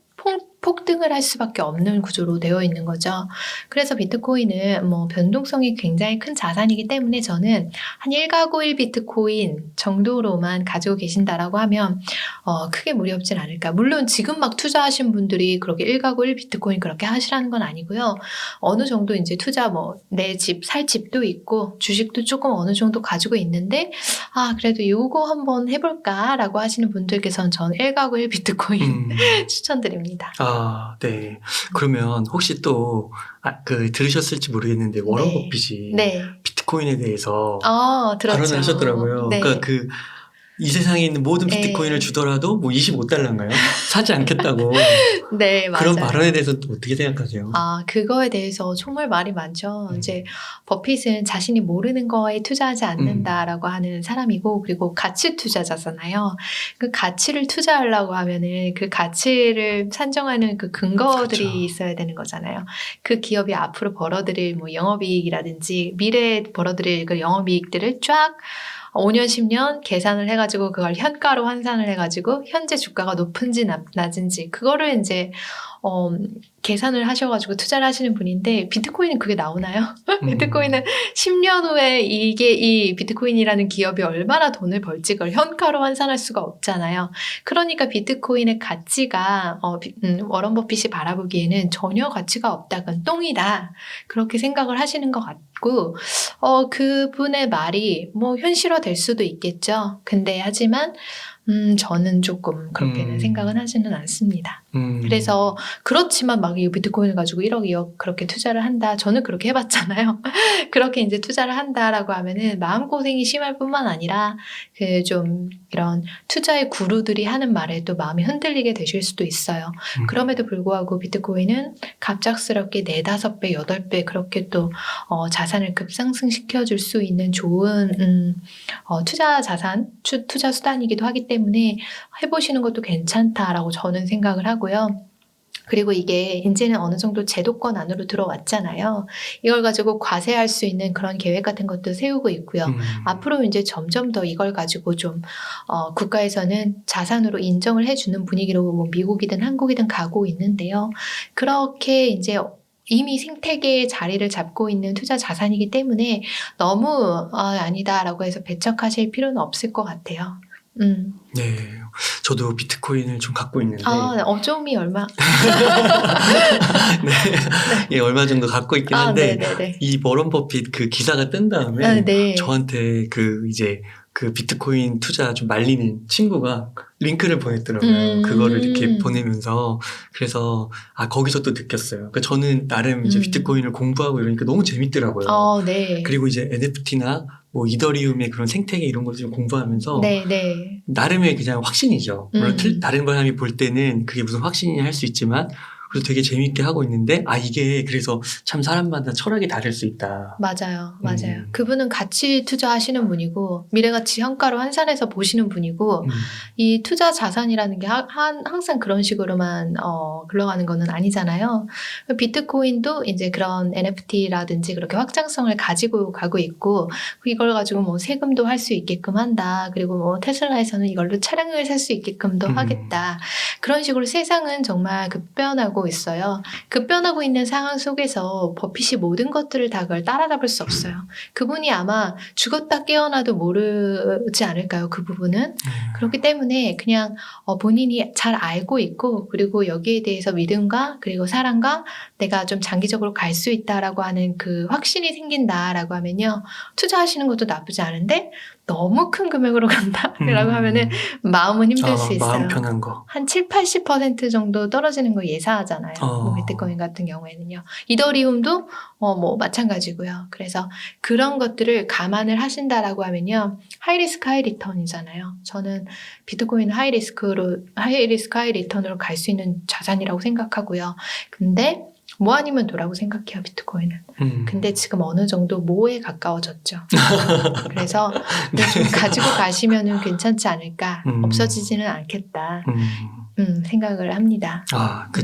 폭등을 할 수밖에 없는 구조로 되어 있는 거죠. 그래서 비트코인은 뭐 변동성이 굉장히 큰 자산이기 때문에 저는 한 1가구 1비트코인 정도로만 가지고 계신다라고 하면 크게 무리 없진 않을까. 물론 지금 막 투자하신 분들이 그렇게 1가구 1비트코인 그렇게 하시라는 건 아니고요. 어느 정도 이제 투자 뭐 내 집, 살 집도 있고 주식도 조금 어느 정도 가지고 있는데 그래도 요거 한번 해볼까라고 하시는 분들께서는 저는 1가구 1비트코인 추천드립니다. 네. 그러면 혹시 또 들으셨을지 모르겠는데 워런 버핏이 네. 비트코인에 대해서 들었죠. 발언을 하셨더라고요. 네. 그러니까 이 세상에 있는 모든 비트코인을 주더라도 뭐 25달러인가요? 사지 않겠다고. 네, 맞아요. 그런 발언에 대해서 또 어떻게 생각하세요? 그거에 대해서 정말 말이 많죠. 이제 버핏은 자신이 모르는 거에 투자하지 않는다라고 하는 사람이고, 그리고 가치 투자자잖아요. 그 가치를 투자하려고 하면은 그 가치를 산정하는 그 근거들이 그렇죠. 있어야 되는 거잖아요. 그 기업이 앞으로 벌어들일 뭐 영업이익이라든지 미래에 벌어들일 그 영업이익들을 쫙 5년, 10년 계산을 해가지고 그걸 현가로 환산을 해가지고 현재 주가가 높은지 낮은지 그거를 이제 계산을 하셔가지고 투자를 하시는 분인데 비트코인은 그게 나오나요? 비트코인은 10년 후에 이 비트코인이라는 기업이 얼마나 돈을 벌지 그걸 현가로 환산할 수가 없잖아요. 그러니까 비트코인의 가치가 워런 버핏이 바라보기에는 전혀 가치가 없다. 그건 똥이다. 그렇게 생각을 하시는 것 같고 그분의 말이 뭐 현실화될 수도 있겠죠. 근데 하지만 저는 조금 그렇게는 생각은 하지는 않습니다. 그래서 그렇지만 막 이 비트코인을 가지고 1억, 2억 그렇게 투자를 한다. 저는 그렇게 해봤잖아요. 그렇게 이제 투자를 한다라고 하면은 마음고생이 심할 뿐만 아니라 그 좀 이런 투자의 구루들이 하는 말에 또 마음이 흔들리게 되실 수도 있어요. 그럼에도 불구하고 비트코인은 갑작스럽게 4, 5배, 8배 그렇게 또 자산을 급상승시켜 줄 수 있는 좋은 투자 자산, 투자 수단이기도 하기 때문에 해보시는 것도 괜찮다라고 저는 생각을 하고요. 그리고 이게 이제는 어느 정도 제도권 안으로 들어왔잖아요. 이걸 가지고 과세할 수 있는 그런 계획 같은 것도 세우고 있고요. 앞으로 이제 점점 더 이걸 가지고 좀 국가에서는 자산으로 인정을 해주는 분위기로 뭐 미국이든 한국이든 가고 있는데요. 그렇게 이제 이미 생태계의 자리를 잡고 있는 투자 자산이기 때문에 너무 아니다라고 해서 배척하실 필요는 없을 것 같아요. 네, 저도 비트코인을 좀 갖고 있는데 어점이 얼마? 네, 얼마 정도 갖고 있긴 한데 네네네. 이 워런 버핏 그 기사가 뜬 다음에 네. 저한테 그 비트코인 투자 좀 말리는 친구가 링크를 보냈더라고요. 그거를 이렇게 보내면서 그래서 거기서 또 느꼈어요. 그러니까 저는 나름 이제 비트코인을 공부하고 이러니까 너무 재밌더라고요. 네. 그리고 이제 NFT나 뭐 이더리움의 그런 생태계 이런 것을 좀 공부하면서 네. 나름의 그냥 확신이죠. 물론 다른 사람이 볼 때는 그게 무슨 확신이냐 할 수 있지만 그래서 되게 재밌게 하고 있는데 이게 그래서 참 사람마다 철학이 다를 수 있다. 맞아요. 그분은 가치 투자하시는 분이고 미래가치 현가로 환산해서 보시는 분이고 이 투자 자산이라는 게 항상 그런 식으로만 흘러가는 거는 아니잖아요. 비트코인도 이제 그런 NFT라든지 그렇게 확장성을 가지고 가고 있고 이걸 가지고 뭐 세금도 할 수 있게끔 한다. 그리고 뭐 테슬라에서는 이걸로 차량을 살 수 있게끔도 하겠다. 그런 식으로 세상은 정말 급변하고 있어요. 급변하고 있는 상황 속에서 버핏이 모든 것들을 다 그걸 따라잡을 수 없어요. 그분이 아마 죽었다 깨어나도 모르지 않을까요? 그 부분은. 그렇기 때문에 그냥 본인이 잘 알고 있고 그리고 여기에 대해서 믿음과 그리고 사랑과 내가 좀 장기적으로 갈 수 있다라고 하는 그 확신이 생긴다라고 하면요. 투자하시는 것도 나쁘지 않은데 너무 큰 금액으로 간다라고 하면은 마음은 힘들 수 있어요. 마음 편한 거. 한 70-80% 정도 떨어지는 거 예상하잖아요. 비트코인 같은 경우에는요. 이더리움도 뭐 마찬가지고요. 그래서 그런 것들을 감안을 하신다라고 하면요. 하이리스크 하이리턴이잖아요. 저는 비트코인 하이리스크 하이리턴으로 갈 수 있는 자산이라고 생각하고요. 근데 뭐 아니면 도라고 생각해요, 비트코인은. 근데 지금 어느 정도 모에 가까워졌죠. 그래서 좀 가지고 가시면은 괜찮지 않을까. 없어지지는 않겠다. 생각을 합니다.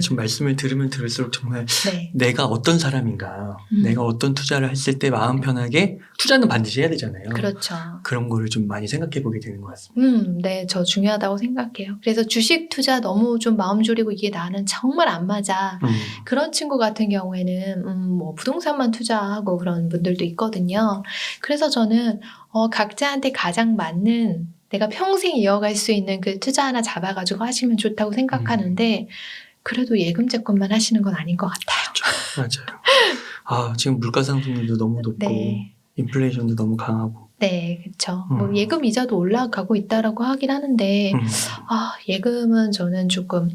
지금 말씀을 들으면 들을수록 정말 네. 내가 어떤 사람인가, 내가 어떤 투자를 했을 때 마음 편하게 투자는 반드시 해야 되잖아요. 그렇죠. 그런 거를 좀 많이 생각해 보게 되는 것 같습니다. 네, 저 중요하다고 생각해요. 그래서 주식 투자 너무 좀 마음 졸이고 이게 나는 정말 안 맞아. 그런 친구 같은 경우에는 뭐 부동산만 투자하고 그런 분들도 있거든요. 그래서 저는 각자한테 가장 맞는 내가 평생 이어갈 수 있는 그 투자 하나 잡아가지고 하시면 좋다고 생각하는데 그래도 예금채권만 하시는 건 아닌 것 같아요. 맞아요. 지금 물가 상승률도 너무 높고 네. 인플레이션도 너무 강하고. 네, 그렇죠. 뭐 예금 이자도 올라가고 있다라고 하긴 하는데 예금은 저는 조금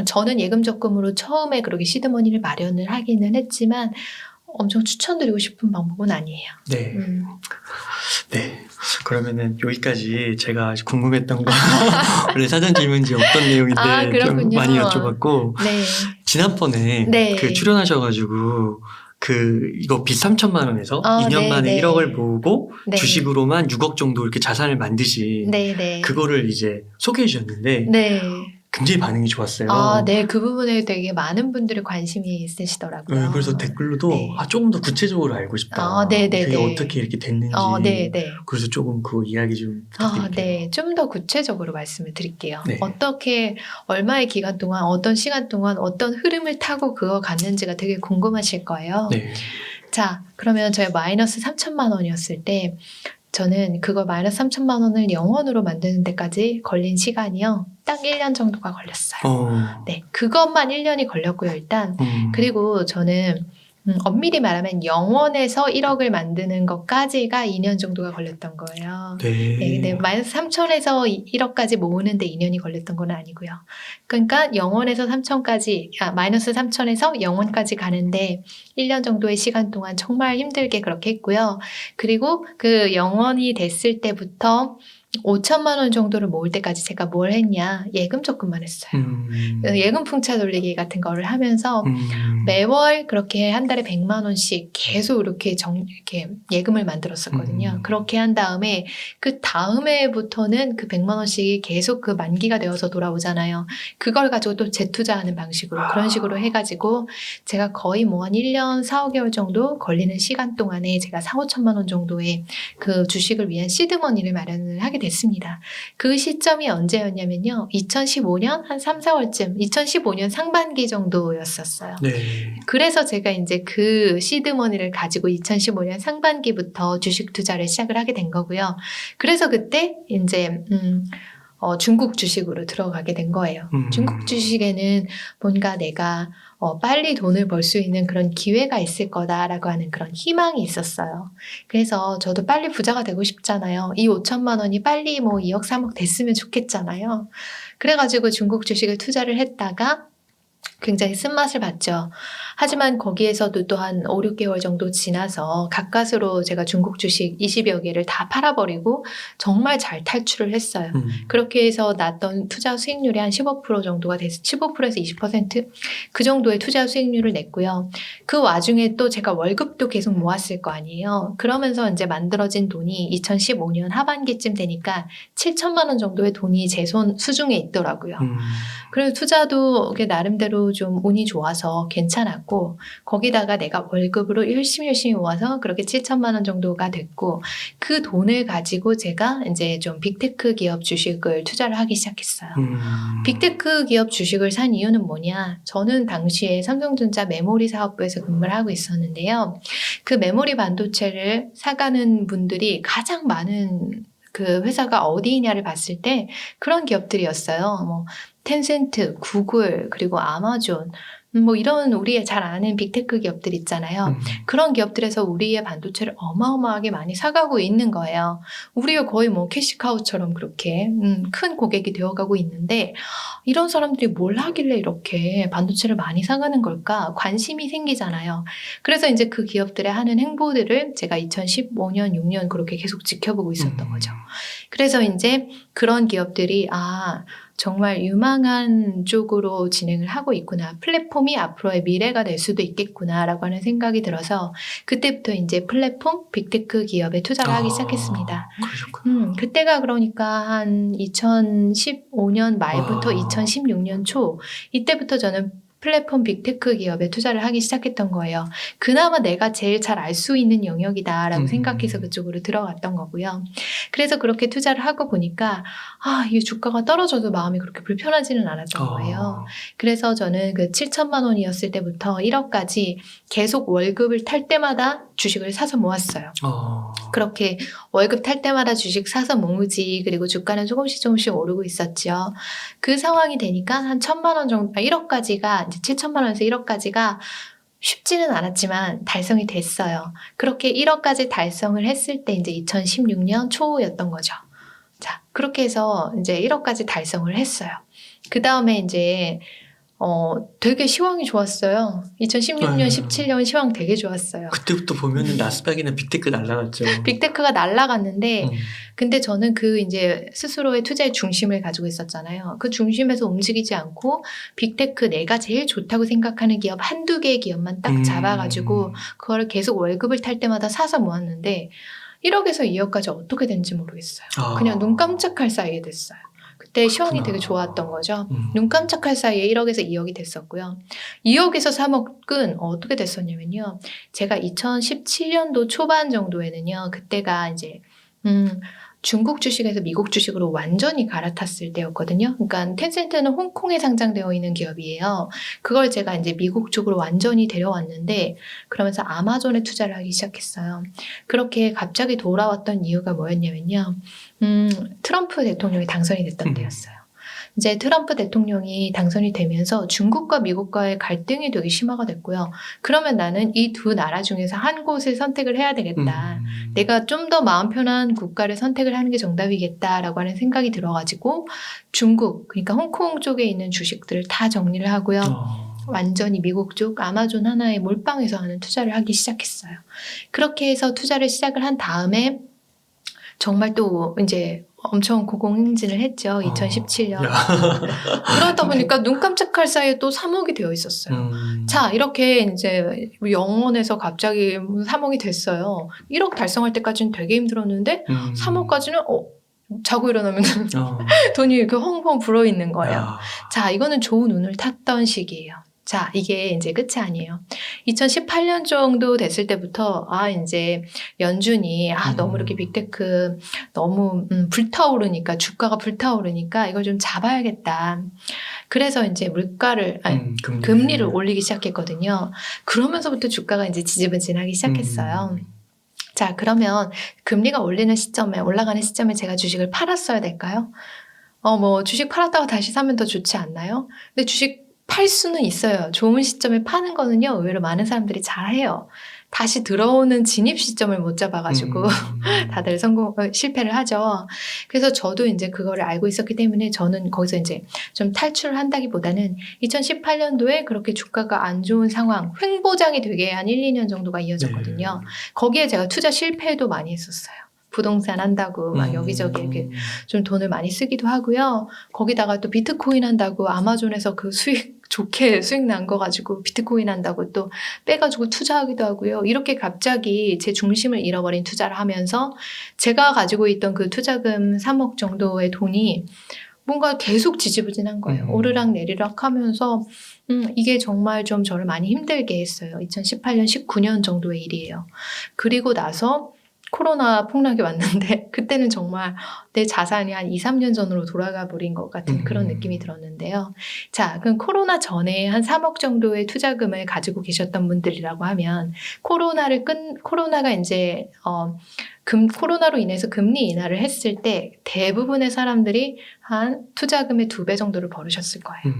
저는 예금 적금으로 처음에 그렇게 시드머니를 마련을 하기는 했지만 엄청 추천드리고 싶은 방법은 아니에요. 네. 네. 그러면은 여기까지 제가 궁금했던 거 원래 사전 질문지 없던 내용인데 좀 많이 여쭤봤고 네. 지난번에 그 출연하셔가지고 이거 빚 3천만 원에서 2년 만에 1억을 모으고 주식으로만 6억 정도 이렇게 자산을 만드신 그거를 이제 소개해 주셨는데 굉장히 반응이 좋았어요. 네. 그 부분에 되게 많은 분들이 관심이 있으시더라고요. 그래서 댓글로도 조금 더 구체적으로 알고 싶다. 그게 어떻게 이렇게 됐는지. 그래서 조금 그 이야기 좀 부탁드릴게요. 네. 좀 더 구체적으로 말씀을 드릴게요. 어떻게 얼마의 기간 동안 어떤 시간 동안 어떤 흐름을 타고 그거 갔는지가 되게 궁금하실 거예요. 자, 그러면 저희 마이너스 3천만 원이었을 때 저는 그거 마이너스 3천만 원을 영원으로 만드는 데까지 걸린 시간이요. 딱 1년 정도가 걸렸어요. 네, 그것만 1년이 걸렸고요, 일단. 그리고 저는 엄밀히 말하면 0원에서 1억을 만드는 것까지가 2년 정도가 걸렸던 거예요. 근데 마이너스 3천에서 1억까지 모으는데 2년이 걸렸던 건 아니고요. 그러니까 0원에서 3천까지, 마이너스 3천에서 0원까지 가는데 1년 정도의 시간 동안 정말 힘들게 그렇게 했고요. 그리고 그 0원이 됐을 때부터 5천만 원 정도를 모을 때까지 제가 뭘 했냐? 예금 적금만 했어요. 예금 풍차 돌리기 같은 거를 하면서 매월 그렇게 한 달에 100만 원씩 계속 이렇게 예금을 만들었었거든요. 그렇게 한 다음에 그 다음 해부터는 그 100만 원씩이 계속 그 만기가 되어서 돌아오잖아요. 그걸 가지고 또 재투자하는 방식으로 그런 식으로 해가지고 제가 거의 뭐 한 1년 4, 5개월 정도 걸리는 시간 동안에 제가 4, 5천만 원 정도의 그 주식을 위한 시드머니를 마련을 하게 됐습니다. 그 시점이 언제였냐면요. 2015년 한 3, 4월쯤 2015년 상반기 정도였었어요. 그래서 제가 이제 그 시드머니를 가지고 2015년 상반기부터 주식 투자를 시작을 하게 된 거고요. 그래서 그때 이제 중국 주식으로 들어가게 된 거예요. 중국 주식에는 뭔가 내가 빨리 돈을 벌 수 있는 그런 기회가 있을 거다라고 하는 그런 희망이 있었어요. 그래서 저도 빨리 부자가 되고 싶잖아요. 이 5천만 원이 빨리 뭐 2억, 3억 됐으면 좋겠잖아요. 그래가지고 중국 주식을 투자를 했다가 굉장히 쓴맛을 봤죠. 하지만 거기에서도 또 한 5, 6개월 정도 지나서 가까스로 제가 중국 주식 20여 개를 다 팔아버리고 정말 잘 탈출을 했어요. 그렇게 해서 났던 투자 수익률이 한 15% 정도가 돼서 15%에서 20% 그 정도의 투자 수익률을 냈고요. 그 와중에 또 제가 월급도 계속 모았을 거 아니에요. 그러면서 이제 만들어진 돈이 2015년 하반기쯤 되니까 7천만 원 정도의 돈이 제 손 수중에 있더라고요. 그래서 투자도 나름대로 좀 운이 좋아서 괜찮았고 거기다가 내가 월급으로 열심히 모아서 그렇게 7천만 원 정도가 됐고 그 돈을 가지고 제가 이제 좀 빅테크 기업 주식을 투자를 하기 시작했어요. 빅테크 기업 주식을 산 이유는 뭐냐? 저는 당시에 삼성전자 메모리 사업부에서 근무를 하고 있었는데요. 그 메모리 반도체를 사가는 분들이 가장 많은 그 회사가 어디냐를 봤을 때 그런 기업들이었어요. 뭐 텐센트, 구글, 그리고 아마존, 뭐 이런 우리의 잘 아는 빅테크 기업들 있잖아요. 그런 기업들에서 우리의 반도체를 어마어마하게 많이 사가고 있는 거예요. 우리가 거의 뭐 캐시카우처럼 그렇게 큰 고객이 되어가고 있는데 이런 사람들이 뭘 하길래 이렇게 반도체를 많이 사가는 걸까? 관심이 생기잖아요. 그래서 이제 그 기업들의 하는 행보들을 제가 2015년, 6년 그렇게 계속 지켜보고 있었던 거죠. 그래서 이제 그런 기업들이 정말 유망한 쪽으로 진행을 하고 있구나. 플랫폼이 앞으로의 미래가 될 수도 있겠구나라고 하는 생각이 들어서 그때부터 이제 플랫폼 빅테크 기업에 투자를 하기 시작했습니다. 그러셨구나. 그때가 그러니까 한 2015년 말부터 2016년 초 이때부터 저는 플랫폼 빅테크 기업에 투자를 하기 시작했던 거예요. 그나마 내가 제일 잘 알 수 있는 영역이다라고 생각해서 그쪽으로 들어갔던 거고요. 그래서 그렇게 투자를 하고 보니까 이 주가가 떨어져도 마음이 그렇게 불편하지는 않았던 거예요. 그래서 저는 그 7천만 원이었을 때부터 1억까지 계속 월급을 탈 때마다 주식을 사서 모았어요. 그렇게 월급 탈 때마다 주식 사서 모으지. 그리고 주가는 조금씩 오르고 있었죠. 그 상황이 되니까 한 1,000만 원 정도, 1억까지가 이제 7천만 원에서 1억까지가 쉽지는 않았지만 달성이 됐어요. 그렇게 1억까지 달성을 했을 때 이제 2016년 초였던 거죠. 자, 그렇게 해서 이제 1억까지 달성을 했어요. 그 다음에 이제 되게 시황이 좋았어요. 2016년, 17년 시황 되게 좋았어요. 그때부터 보면은 나스닥이나 빅테크 날라갔죠. 빅테크가 날아갔는데, 근데 저는 그 이제 스스로의 투자의 중심을 가지고 있었잖아요. 그 중심에서 움직이지 않고 빅테크 내가 제일 좋다고 생각하는 기업 한두 개의 기업만 딱 잡아가지고 그걸 계속 월급을 탈 때마다 사서 모았는데 1억에서 2억까지 어떻게 된지 모르겠어요. 그냥 눈 깜짝할 사이에 됐어요. 그때 시황이 되게 좋았던 거죠. 눈 깜짝할 사이에 1억에서 2억이 됐었고요. 2억에서 3억은 어떻게 됐었냐면요. 제가 2017년도 초반 정도에는요. 그때가 이제 중국 주식에서 미국 주식으로 완전히 갈아탔을 때였거든요. 그러니까 텐센트는 홍콩에 상장되어 있는 기업이에요. 그걸 제가 이제 미국 쪽으로 완전히 데려왔는데 그러면서 아마존에 투자를 하기 시작했어요. 그렇게 갑자기 돌아왔던 이유가 뭐였냐면요. 트럼프 대통령이 당선이 됐던 때였어요. 이제 트럼프 대통령이 당선이 되면서 중국과 미국과의 갈등이 되게 심화가 됐고요. 그러면 나는 이 두 나라 중에서 한 곳을 선택을 해야 되겠다. 내가 좀 더 마음 편한 국가를 선택을 하는 게 정답이겠다라고 하는 생각이 들어가지고 중국, 그러니까 홍콩 쪽에 있는 주식들을 다 정리를 하고요. 완전히 미국 쪽 아마존 하나에 몰빵해서 하는 투자를 하기 시작했어요. 그렇게 해서 투자를 시작을 한 다음에 정말 또 이제 엄청 고공행진을 했죠. 2017년. 그러다 보니까 눈 깜짝할 사이에 또 3억이 되어 있었어요. 자, 이렇게 이제 0원에서 갑자기 3억이 됐어요. 1억 달성할 때까지는 되게 힘들었는데 3억까지는 자고 일어나면 돈이 이렇게 헝헝 불어 있는 거예요. 자, 이거는 좋은 운을 탔던 시기예요. 자, 이게 이제 끝이 아니에요. 2018년 정도 됐을 때부터 이제 연준이 너무 이렇게 빅테크 너무 불타오르니까 주가가 불타오르니까 이걸 좀 잡아야겠다. 그래서 이제 물가를 금리를 올리기 시작했거든요. 그러면서부터 주가가 이제 지지부진하기 시작했어요. 자, 그러면 금리가 올라가는 시점에 제가 주식을 팔았어야 될까요? 주식 팔았다가 다시 사면 더 좋지 않나요? 근데 주식 팔 수는 있어요. 좋은 시점에 파는 거는요, 의외로 많은 사람들이 잘해요. 다시 들어오는 진입 시점을 못 잡아가지고 다들 실패를 하죠. 그래서 저도 이제 그거를 알고 있었기 때문에 저는 거기서 이제 좀 탈출을 한다기보다는 2018년도에 그렇게 주가가 안 좋은 상황, 횡보장이 되게 한 1, 2년 정도가 이어졌거든요. 거기에 제가 투자 실패도 많이 했었어요. 부동산 한다고 막 여기저기 이렇게 좀 돈을 많이 쓰기도 하고요. 거기다가 또 비트코인 한다고 아마존에서 그 좋게 수익 난 거 가지고 비트코인 한다고 또 빼가지고 투자하기도 하고요. 이렇게 갑자기 제 중심을 잃어버린 투자를 하면서 제가 가지고 있던 그 투자금 3억 정도의 돈이 뭔가 계속 지지부진한 거예요. 오르락 내리락 하면서 이게 정말 좀 저를 많이 힘들게 했어요. 2018년, 19년 정도의 일이에요. 그리고 나서 코로나 폭락이 왔는데 그때는 정말 내 자산이 한 2, 3년 전으로 돌아가 버린 것 같은 그런 느낌이 들었는데요. 자, 그럼 코로나 전에 한 3억 정도의 투자금을 가지고 계셨던 분들이라고 하면 코로나가 이제 코로나로 인해서 금리 인하를 했을 때 대부분의 사람들이 한 투자금의 2배 정도를 벌으셨을 거예요.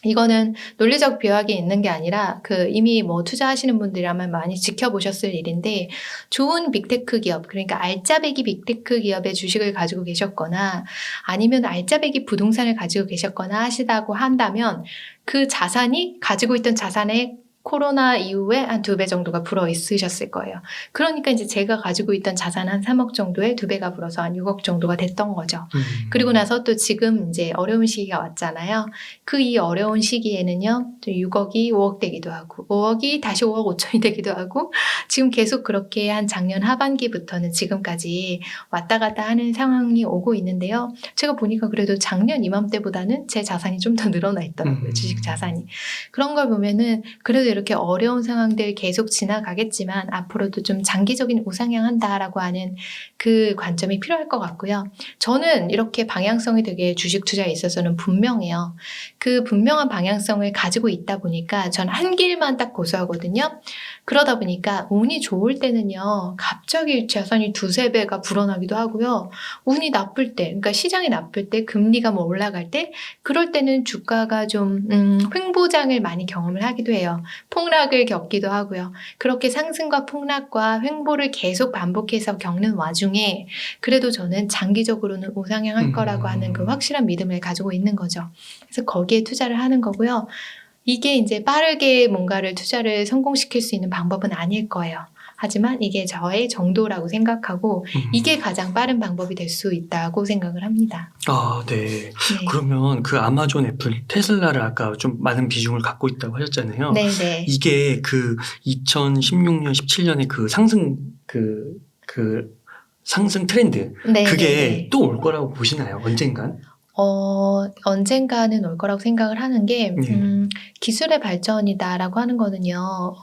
이거는 논리적 비약이 있는 게 아니라 이미 투자하시는 분들이라면 많이 지켜보셨을 일인데 좋은 빅테크 기업, 그러니까 알짜배기 빅테크 기업의 주식을 가지고 계셨거나 아니면 알짜배기 부동산을 가지고 계셨거나 하시다고 한다면 그 자산이 가지고 있던 자산의 코로나 이후에 한 2배 정도가 불어 있으셨을 거예요. 그러니까 이제 제가 가지고 있던 자산 한 3억 정도에 2배가 불어서 한 6억 정도가 됐던 거죠. 그리고 나서 또 지금 이제 어려운 시기가 왔잖아요. 그 이 어려운 시기에는요, 또 6억이 5억 되기도 하고, 5억이 다시 5억 5천이 되기도 하고, 지금 계속 그렇게 한 작년 하반기부터는 지금까지 왔다 갔다 하는 상황이 오고 있는데요. 제가 보니까 그래도 작년 이맘때보다는 제 자산이 좀 더 늘어나 있더라고요. 주식 자산이. 그런 걸 보면은 그래도 이렇게 어려운 상황들 계속 지나가겠지만 앞으로도 좀 장기적인 우상향 한다라고 하는 그 관점이 필요할 것 같고요. 저는 이렇게 방향성이 되게 주식 투자에 있어서는 분명해요. 그 분명한 방향성을 가지고 있다 보니까 전 한 길만 딱 고수하거든요. 그러다 보니까 운이 좋을 때는요, 갑자기 자산이 2-3배가 불어나기도 하고요. 운이 나쁠 때, 그러니까 시장이 나쁠 때, 금리가 뭐 올라갈 때, 그럴 때는 주가가 좀 횡보장을 많이 경험을 하기도 해요. 폭락을 겪기도 하고요. 그렇게 상승과 폭락과 횡보를 계속 반복해서 겪는 와중에 그래도 저는 장기적으로는 우상향할 거라고 하는 그 확실한 믿음을 가지고 있는 거죠. 그래서 거기에 투자를 하는 거고요. 이게 이제 빠르게 뭔가를 투자를 성공시킬 수 있는 방법은 아닐 거예요. 하지만 이게 저의 정도라고 생각하고 이게 가장 빠른 방법이 될 수 있다고 생각을 합니다. 아, 네. 네. 그러면 그 아마존, 애플, 테슬라를 아까 좀 많은 비중을 갖고 있다고 하셨잖아요. 네네. 이게 그 2016년, 17년에 그 상승, 상승 트렌드. 네네네. 그게 또 올 거라고 보시나요? 언젠간? 언젠가는 올 거라고 생각을 하는 게, 네. 기술의 발전이다라고 하는 거는요,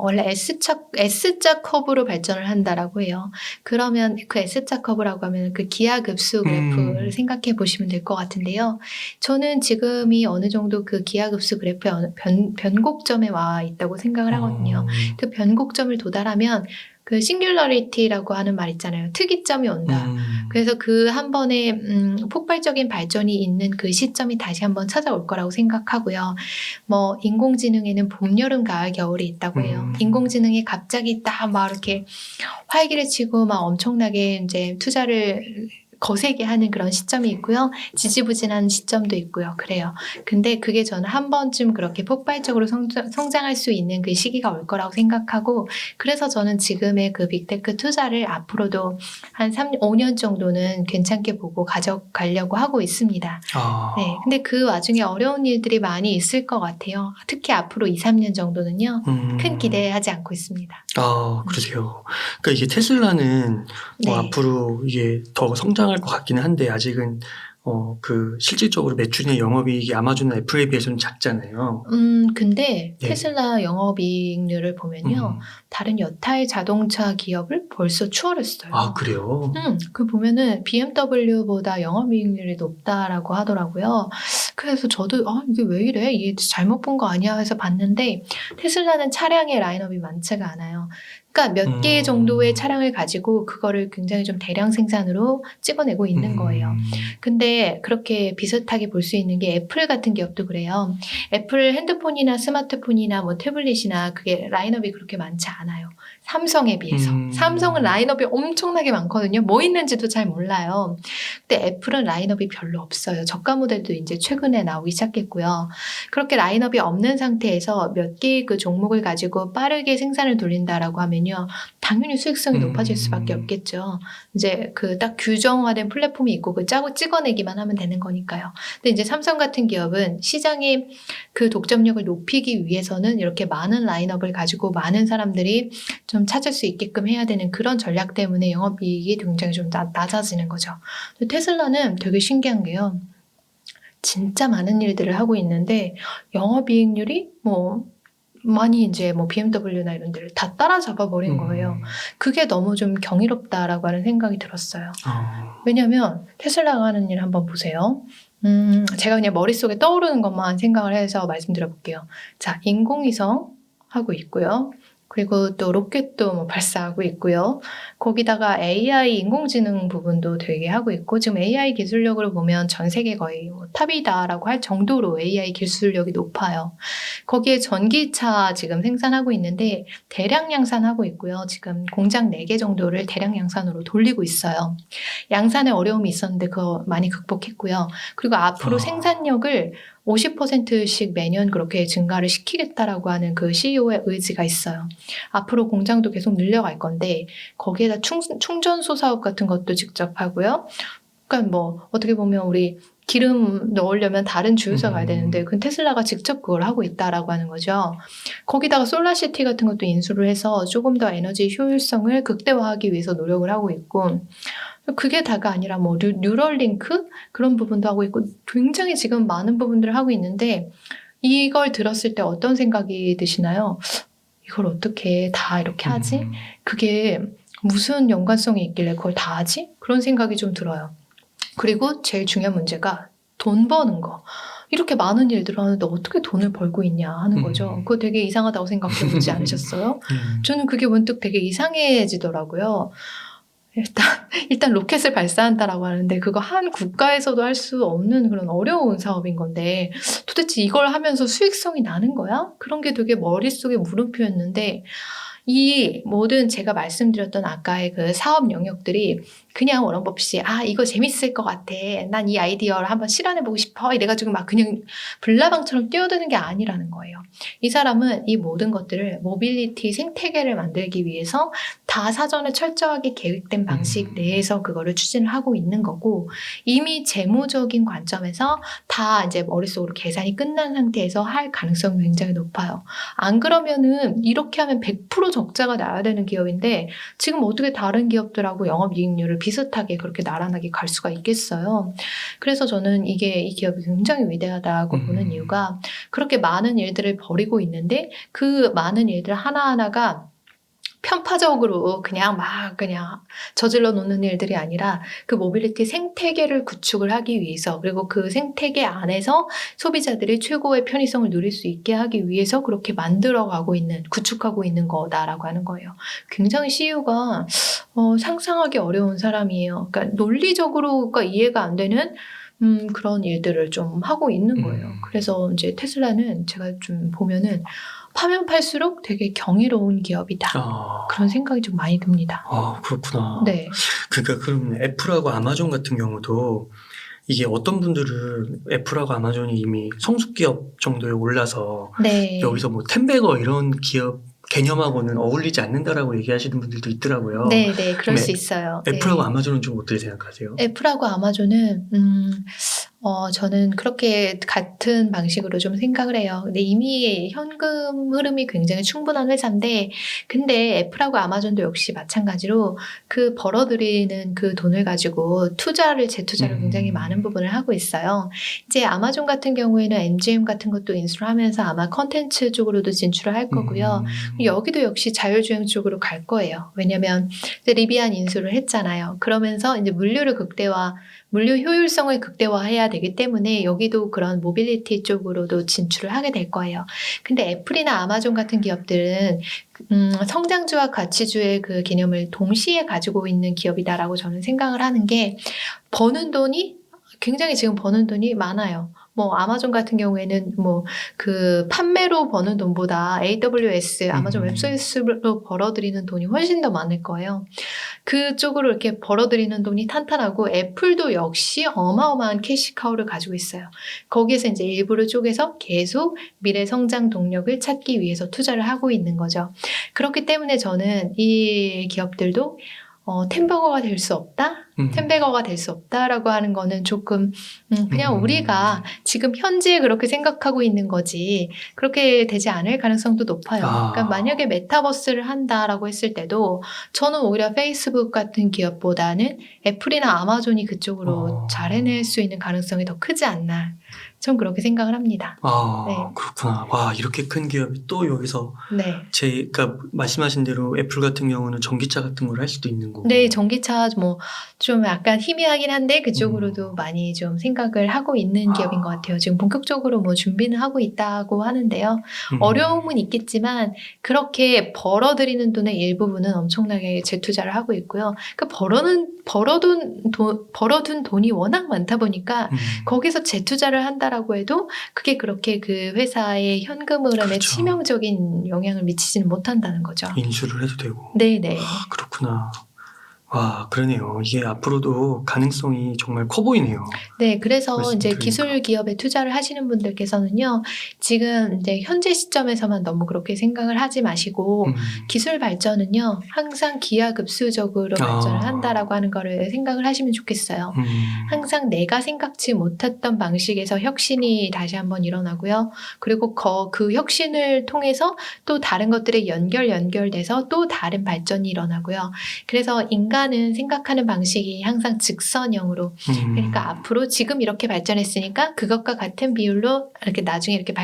원래 S자 커브로 발전을 한다라고 해요. 그러면 그 S자 커브라고 하면 그 기하급수 그래프를 생각해 보시면 될 것 같은데요. 저는 지금이 어느 정도 그 기하급수 그래프의 변곡점에 와 있다고 생각을 하거든요. 그 변곡점을 도달하면 그 싱귤러리티라고 하는 말 있잖아요. 특이점이 온다. 그래서 그 한 번에 폭발적인 발전이 있는 그 시점이 다시 한번 찾아올 거라고 생각하고요. 뭐 인공지능에는 봄, 여름, 가을, 겨울이 있다고 해요. 인공지능이 갑자기 딱 막 이렇게 활기를 치고 막 엄청나게 이제 투자를 거세게 하는 그런 시점이 있고요. 지지부진한 시점도 있고요. 그래요. 근데 그게 저는 한 번쯤 그렇게 폭발적으로 성장할 수 있는 그 시기가 올 거라고 생각하고, 그래서 저는 지금의 그 빅테크 투자를 앞으로도 한 5년 정도는 괜찮게 보고 가져가려고 하고 있습니다. 네. 근데 그 와중에 어려운 일들이 많이 있을 것 같아요. 특히 앞으로 2-3년 정도는요. 큰 기대하지 않고 있습니다. 아, 그러세요. 그러니까 이게 테슬라는 네. 앞으로 이게 더 성장할 것 같기는 한데 아직은 그 실질적으로 매출이나 영업이익이 아마존이나 애플에 비해서는 작잖아요. 근데 네. 테슬라 영업이익률을 보면요. 다른 여타의 자동차 기업을 벌써 추월했어요. 아, 그래요? 그 보면은 BMW보다 영업이익률이 높다라고 하더라고요. 그래서 저도 이게 왜 이래? 이게 잘못 본 거 아니야? 해서 봤는데 테슬라는 차량의 라인업이 많지가 않아요. 그러니까 몇 개 정도의 차량을 가지고 그거를 굉장히 좀 대량 생산으로 찍어내고 있는 거예요. 근데 그렇게 비슷하게 볼 수 있는 게 애플 같은 기업도 그래요. 애플 핸드폰이나 스마트폰이나 뭐 태블릿이나 그게 라인업이 그렇게 많지 않아요. 삼성에 비해서. 삼성은 라인업이 엄청나게 많거든요. 뭐 있는지도 잘 몰라요. 근데 애플은 라인업이 별로 없어요. 저가 모델도 이제 최근에 나오기 시작했고요. 그렇게 라인업이 없는 상태에서 몇 개의 그 종목을 가지고 빠르게 생산을 돌린다라고 하면요. 당연히 수익성이 높아질 수밖에 없겠죠. 이제 그 딱 규정화된 플랫폼이 있고 그 짜고 찍어내기만 하면 되는 거니까요. 근데 이제 삼성 같은 기업은 시장의 그 독점력을 높이기 위해서는 이렇게 많은 라인업을 가지고 많은 사람들이 좀 찾을 수 있게끔 해야 되는 그런 전략 때문에 영업이익이 굉장히 좀 낮아지는 거죠. 테슬라는 되게 신기한 게요. 진짜 많은 일들을 하고 있는데 영업이익률이 많이 이제 BMW나 이런 데를 다 따라잡아 버린 거예요. 그게 너무 좀 경이롭다라고 하는 생각이 들었어요. 왜냐면 테슬라가 하는 일 한번 보세요. 제가 그냥 머릿속에 떠오르는 것만 생각을 해서 말씀드려 볼게요. 자, 인공위성 하고 있고요. 그리고 또 로켓도 발사하고 있고요. 거기다가 AI 인공지능 부분도 되게 하고 있고 지금 AI 기술력으로 보면 전 세계 거의 탑이다라고 할 정도로 AI 기술력이 높아요. 거기에 전기차 지금 생산하고 있는데 대량 양산하고 있고요. 지금 공장 4개 정도를 대량 양산으로 돌리고 있어요. 양산에 어려움이 있었는데 그거 많이 극복했고요. 그리고 앞으로 생산력을 50%씩 매년 그렇게 증가를 시키겠다라고 하는 그 CEO의 의지가 있어요. 앞으로 공장도 계속 늘려갈 건데 거기에다 충전소 사업 같은 것도 직접 하고요. 그러니까 뭐 어떻게 보면 우리 기름 넣으려면 다른 주유소 가야 되는데 그건 테슬라가 직접 그걸 하고 있다라고 하는 거죠. 거기다가 솔라시티 같은 것도 인수를 해서 조금 더 에너지 효율성을 극대화하기 위해서 노력을 하고 있고 그게 다가 아니라 뭐 뉴럴링크 그런 부분도 하고 있고 굉장히 지금 많은 부분들을 하고 있는데 이걸 들었을 때 어떤 생각이 드시나요? 이걸 어떻게 다 이렇게 하지? 그게 무슨 연관성이 있길래 그걸 다 하지? 그런 생각이 좀 들어요. 그리고 제일 중요한 문제가 돈 버는 거. 이렇게 많은 일들을 하는데 어떻게 돈을 벌고 있냐 하는 거죠. 그거 되게 이상하다고 생각해 보지 않으셨어요? 저는 그게 문득 되게 이상해지더라고요. 일단 로켓을 발사한다라고 하는데 그거 한 국가에서도 할 수 없는 그런 어려운 사업인 건데 도대체 이걸 하면서 수익성이 나는 거야? 그런 게 되게 머릿속에 물음표였는데 이 모든 제가 말씀드렸던 아까의 그 사업 영역들이 그냥 원어법씨 이거 재밌을 것 같아. 난 이 아이디어를 한번 실현해보고 싶어. 이래가지고 막 그냥 불나방처럼 뛰어드는 게 아니라는 거예요. 이 사람은 이 모든 것들을 모빌리티 생태계를 만들기 위해서 다 사전에 철저하게 계획된 방식 내에서 그거를 추진을 하고 있는 거고 이미 재무적인 관점에서 다 이제 머릿속으로 계산이 끝난 상태에서 할 가능성이 굉장히 높아요. 안 그러면은 이렇게 하면 100% 적자가 나야 되는 기업인데 지금 어떻게 다른 기업들하고 영업이익률을 비슷하게 그렇게 나란하게 갈 수가 있겠어요. 그래서 저는 이 기업이 굉장히 위대하다고 보는 이유가 그렇게 많은 일들을 벌이고 있는데 그 많은 일들 하나하나가 편파적으로 그냥 저질러 놓는 일들이 아니라 그 모빌리티 생태계를 구축을 하기 위해서 그리고 그 생태계 안에서 소비자들이 최고의 편의성을 누릴 수 있게 하기 위해서 그렇게 구축하고 있는 거다라고 하는 거예요. 굉장히 CEO가 상상하기 어려운 사람이에요. 그러니까 논리적으로 이해가 안 되는 그런 일들을 좀 하고 있는 거예요. 그래서 이제 테슬라는 제가 좀 보면은 파면 팔수록 되게 경이로운 기업이다. 그런 생각이 좀 많이 듭니다. 그렇구나. 네. 그러니까 그럼 애플하고 아마존 같은 경우도 이게 어떤 분들은 애플하고 아마존이 이미 성숙기업 정도에 올라서 네. 여기서 뭐 텐베거 이런 기업 개념하고는 어울리지 않는다라고 얘기하시는 분들도 있더라고요. 네, 그럴 수 있어요. 애플하고 네. 아마존은 좀 어떻게 생각하세요? 애플하고 아마존은 저는 그렇게 같은 방식으로 좀 생각을 해요. 근데 이미 현금 흐름이 굉장히 충분한 회사인데, 근데 애플하고 아마존도 역시 마찬가지로 그 벌어들이는 그 돈을 가지고 재투자를 굉장히 많은 부분을 하고 있어요. 이제 아마존 같은 경우에는 MGM 같은 것도 인수를 하면서 아마 컨텐츠 쪽으로도 진출을 할 거고요. 여기도 역시 자율주행 쪽으로 갈 거예요. 왜냐면 리비안 인수를 했잖아요. 그러면서 이제 물류 효율성을 극대화해야 되기 때문에 여기도 그런 모빌리티 쪽으로도 진출을 하게 될 거예요. 근데 애플이나 아마존 같은 기업들은 성장주와 가치주의 그 개념을 동시에 가지고 있는 기업이다라고 저는 생각을 하는 게 굉장히 지금 버는 돈이 많아요. 뭐 아마존 같은 경우에는 뭐 그 판매로 버는 돈보다 AWS 아마존 웹서비스로 벌어들이는 돈이 훨씬 더 많을 거예요. 그쪽으로 이렇게 벌어들이는 돈이 탄탄하고 애플도 역시 어마어마한 캐시카우를 가지고 있어요. 거기에서 이제 일부를 쪼개서 계속 미래 성장 동력을 찾기 위해서 투자를 하고 있는 거죠. 그렇기 때문에 저는 이 기업들도 템버거가 될 수 없다? 템베거가 될 수 없다라고 하는 거는 조금 그냥 우리가 지금 현재 그렇게 생각하고 있는 거지 그렇게 되지 않을 가능성도 높아요. 그러니까 만약에 메타버스를 한다라고 했을 때도 저는 오히려 페이스북 같은 기업보다는 애플이나 아마존이 그쪽으로 잘 해낼 수 있는 가능성이 더 크지 않나. 전 그렇게 생각을 합니다. 네. 그렇구나. 와, 이렇게 큰 기업이 또 여기서 네. 그러니까 말씀하신 대로 애플 같은 경우는 전기차 같은 걸 할 수도 있는 거고. 네, 전기차 좀 약간 희미하긴 한데 그쪽으로도 많이 좀 생각을 하고 있는 기업인 것 같아요. 지금 본격적으로 준비는 하고 있다고 하는데요. 어려움은 있겠지만 그렇게 벌어들이는 돈의 일부분은 엄청나게 재투자를 하고 있고요. 그 벌어둔 돈이 워낙 많다 보니까 거기서 재투자를 한다라고 해도 그게 그렇게 그 회사의 현금 흐름에 그렇죠. 치명적인 영향을 미치지는 못한다는 거죠. 인수를 해도 되고. 네네. 그렇구나. 와, 그러네요. 이게 앞으로도 가능성이 정말 커 보이네요. 네, 그래서 말씀 이제 들으니까. 기술 기업에 투자를 하시는 분들께서는요, 지금 이제 현재 시점에서만 너무 그렇게 생각을 하지 마시고, 기술 발전은요, 항상 기하급수적으로 발전을 한다라고 하는 거를 생각을 하시면 좋겠어요. 항상 내가 생각지 못했던 방식에서 혁신이 다시 한번 일어나고요. 그리고 그 혁신을 통해서 또 다른 것들에 연결돼서 또 다른 발전이 일어나고요. 그래서 인간은 생각하는 방식이 항상 직선형으로, 그러니까 앞으로 지금 이렇게 발전했으니까 그것과 같은 비율로 이렇게 나중에 이렇게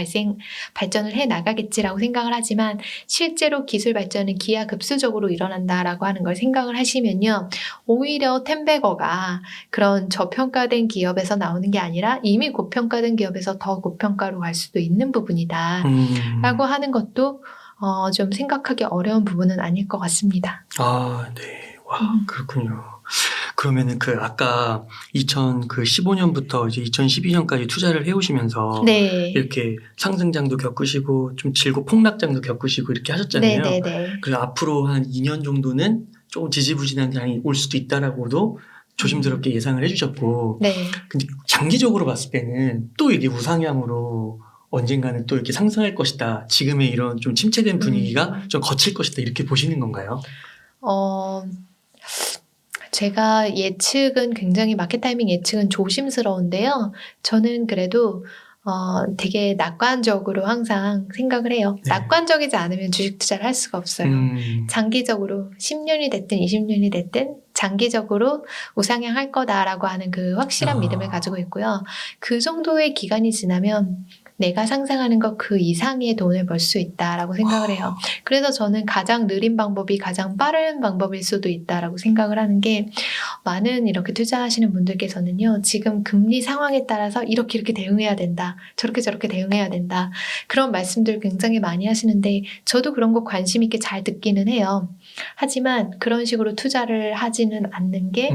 발전을 해 나가겠지라고 생각을 하지만, 실제로 기술 발전은 기하급수적으로 일어난다라고 하는 걸 생각을 하시면요, 오히려 템베거가 그런 저평가된 기업에서 나오는 게 아니라 이미 고평가된 기업에서 더 고평가로 갈 수도 있는 부분이다라고 하는 것도 좀 생각하기 어려운 부분은 아닐 것 같습니다. 아, 네. 와, 그렇군요. 그러면은 아까 2015년부터 이제 2012년까지 투자를 해오시면서 네. 이렇게 상승장도 겪으시고 좀 질고 폭락장도 겪으시고 이렇게 하셨잖아요. 네네네. 그래서 앞으로 한 2년 정도는 조금 지지부진한 장이 올 수도 있다라고도 조심스럽게 예상을 해주셨고, 네. 근데 장기적으로 봤을 때는 또 이게 우상향으로 언젠가는 또 이렇게 상승할 것이다. 지금의 이런 좀 침체된 분위기가 좀 거칠 것이다. 이렇게 보시는 건가요? 제가 예측은 굉장히 마켓 타이밍 예측은 조심스러운데요. 저는 그래도 되게 낙관적으로 항상 생각을 해요. 네. 낙관적이지 않으면 주식 투자를 할 수가 없어요. 장기적으로 10년이 됐든 20년이 됐든 장기적으로 우상향할 거다라고 하는 그 확실한 믿음을 가지고 있고요. 그 정도의 기간이 지나면 내가 상상하는 것 그 이상의 돈을 벌 수 있다라고 생각을 해요. 그래서 저는 가장 느린 방법이 가장 빠른 방법일 수도 있다라고 생각을 하는 게, 많은 이렇게 투자하시는 분들께서는요, 지금 금리 상황에 따라서 이렇게 대응해야 된다, 저렇게 대응해야 된다, 그런 말씀들 굉장히 많이 하시는데, 저도 그런 거 관심 있게 잘 듣기는 해요. 하지만 그런 식으로 투자를 하지는 않는 게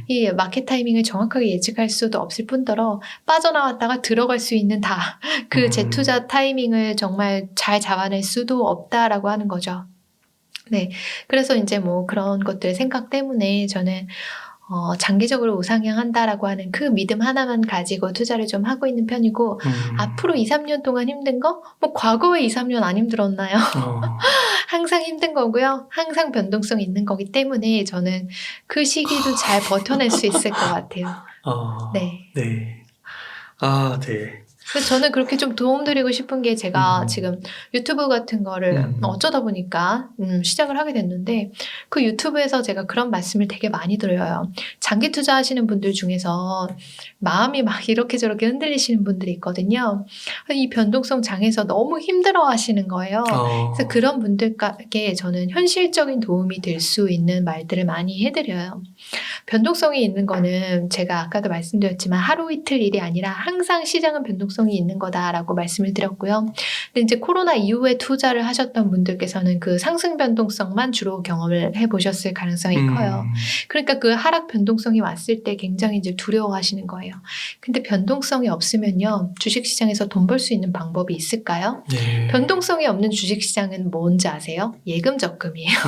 이 마켓 타이밍을 정확하게 예측할 수도 없을 뿐더러 빠져나왔다가 들어갈 수 있는 그 재투자 타이밍을 정말 잘 잡아낼 수도 없다라고 하는 거죠. 네. 그래서 이제 뭐 그런 것들 생각 때문에 저는 장기적으로 우상향한다라고 하는 그 믿음 하나만 가지고 투자를 좀 하고 있는 편이고, 앞으로 2, 3년 동안 힘든 거? 뭐 과거에 2, 3년 안 힘들었나요? 항상 힘든 거고요. 항상 변동성이 있는 거기 때문에 저는 그 시기도 잘 버텨낼 수 있을 것 같아요. 네. 네. 아, 네. 그래서 저는 그렇게 좀 도움드리고 싶은 게, 제가 지금 유튜브 같은 거를 어쩌다 보니까 시작을 하게 됐는데, 그 유튜브에서 제가 그런 말씀을 되게 많이 드려요. 장기 투자하시는 분들 중에서 마음이 막 이렇게 저렇게 흔들리시는 분들이 있거든요. 이 변동성 장에서 너무 힘들어 하시는 거예요. 그래서 그런 분들께 저는 현실적인 도움이 될 수 있는 말들을 많이 해드려요. 변동성이 있는 거는 제가 아까도 말씀드렸지만 하루 이틀 일이 아니라 항상 시장은 변동성이 있는 거다라고 말씀을 드렸고요. 근데 이제 코로나 이후에 투자를 하셨던 분들께서는 그 상승 변동성만 주로 경험을 해보셨을 가능성이 커요. 그러니까 그 하락 변동성이 왔을 때 굉장히 이제 두려워하시는 거예요. 근데 변동성이 없으면요, 주식시장에서 돈 벌 수 있는 방법이 있을까요? 네. 변동성이 없는 주식시장은 뭔지 아세요? 예금 적금이에요.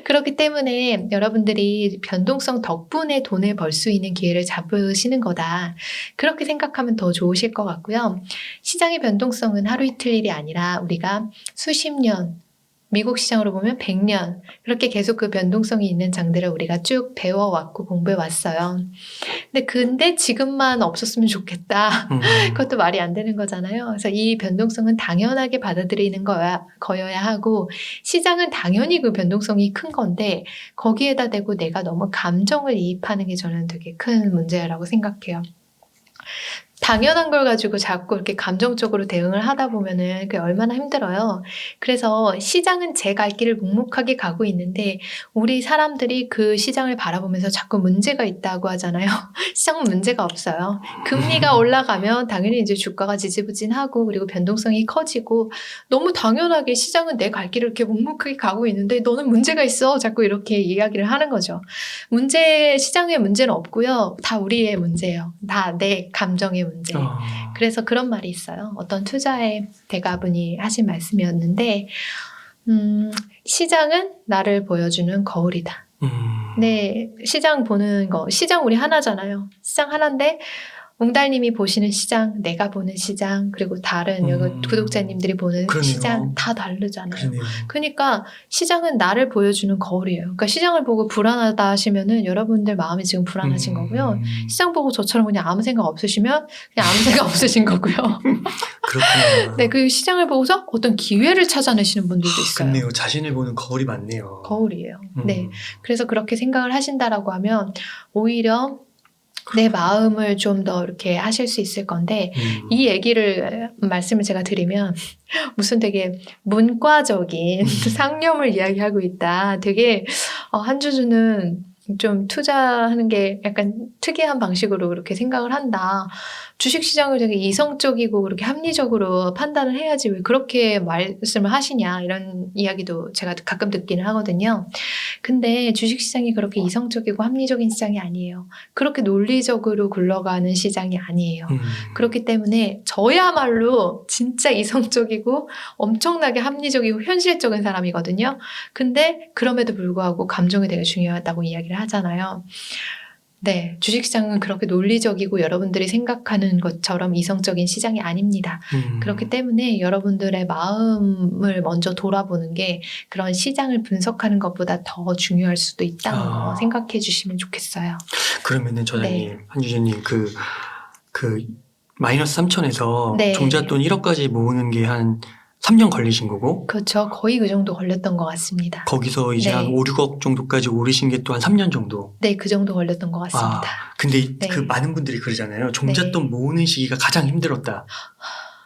그렇기 때문에 여러분들이 변동성 덕분에 돈을 벌 수 있는 기회를 잡으시는 거다, 그렇게 생각하면 더 좋으실 것 같고요. 시장의 변동성은 하루 이틀 일이 아니라 우리가 수십 년, 미국 시장으로 보면 100년, 그렇게 계속 그 변동성이 있는 장들을 우리가 쭉 배워왔고 공부해왔어요. 근데 지금만 없었으면 좋겠다. 그것도 말이 안 되는 거잖아요. 그래서 이 변동성은 당연하게 받아들이는 거여야 하고, 시장은 당연히 그 변동성이 큰 건데 거기에다 대고 내가 너무 감정을 이입하는 게 저는 되게 큰 문제라고 생각해요. 당연한 걸 가지고 자꾸 이렇게 감정적으로 대응을 하다 보면은 그게 얼마나 힘들어요. 그래서 시장은 제 갈 길을 묵묵하게 가고 있는데, 우리 사람들이 그 시장을 바라보면서 자꾸 문제가 있다고 하잖아요. 시장은 문제가 없어요. 금리가 올라가면 당연히 이제 주가가 지지부진하고, 그리고 변동성이 커지고, 너무 당연하게 시장은 내 갈 길을 이렇게 묵묵하게 가고 있는데 너는 문제가 있어, 자꾸 이렇게 이야기를 하는 거죠. 시장의 문제는 없고요. 다 우리의 문제예요. 다 내 감정의 문제. 그래서 그런 말이 있어요. 어떤 투자의 대가분이 하신 말씀이었는데, 시장은 나를 보여주는 거울이다. 네, 시장 보는 거. 시장 우리 하나잖아요. 시장 하나인데 웅달님이 보시는 시장, 내가 보는 시장, 그리고 다른 여기 구독자님들이 보는 그러네요. 시장 다 다르잖아요. 그러네요. 그러니까 시장은 나를 보여주는 거울이에요. 그러니까 시장을 보고 불안하다 하시면은 여러분들 마음이 지금 불안하신 거고요. 시장 보고 저처럼 그냥 아무 생각 없으시면 그냥 아무 생각 없으신 거고요. 그렇구나. 네, 그 시장을 보고서 어떤 기회를 찾아내시는 분들도 있어요. 좋네요. 자신을 보는 거울이 많네요. 거울이에요. 네, 그래서 그렇게 생각을 하신다라고 하면 오히려 내 마음을 좀 더 이렇게 하실 수 있을 건데 이 얘기를 말씀을 제가 드리면 무슨 되게 문과적인 상념을 이야기하고 있다. 되게 한주주는 좀 투자하는 게 약간 특이한 방식으로 그렇게 생각을 한다. 주식시장을 되게 이성적이고 그렇게 합리적으로 판단을 해야지 왜 그렇게 말씀을 하시냐 이런 이야기도 제가 가끔 듣기는 하거든요. 근데 주식시장이 그렇게 이성적이고 합리적인 시장이 아니에요. 그렇게 논리적으로 굴러가는 시장이 아니에요. 그렇기 때문에 저야말로 진짜 이성적이고 엄청나게 합리적이고 현실적인 사람이거든요. 근데 그럼에도 불구하고 감정이 되게 중요하다고 이야기를 하잖아요. 네, 주식시장은 그렇게 논리적이고 여러분들이 생각하는 것처럼 이성적인 시장이 아닙니다. 그렇기 때문에 여러분들의 마음을 먼저 돌아보는 게 그런 시장을 분석하는 것보다 더 중요할 수도 있다는 거 생각해 주시면 좋겠어요. 그러면은 저자님, 한주주님 그 마이너스 3천에서 네. 종잣돈 1억까지 모으는 게 한 3년 걸리신 거고 그렇죠. 거의 그 정도 걸렸던 것 같습니다. 거기서 이제 네. 한 5, 6억 정도까지 오르신 게 또 한 3년 정도. 네, 그 정도 걸렸던 것 같습니다. 근데 네. 그 많은 분들이 그러잖아요. 종잣돈 모으는 시기가 가장 힘들었다.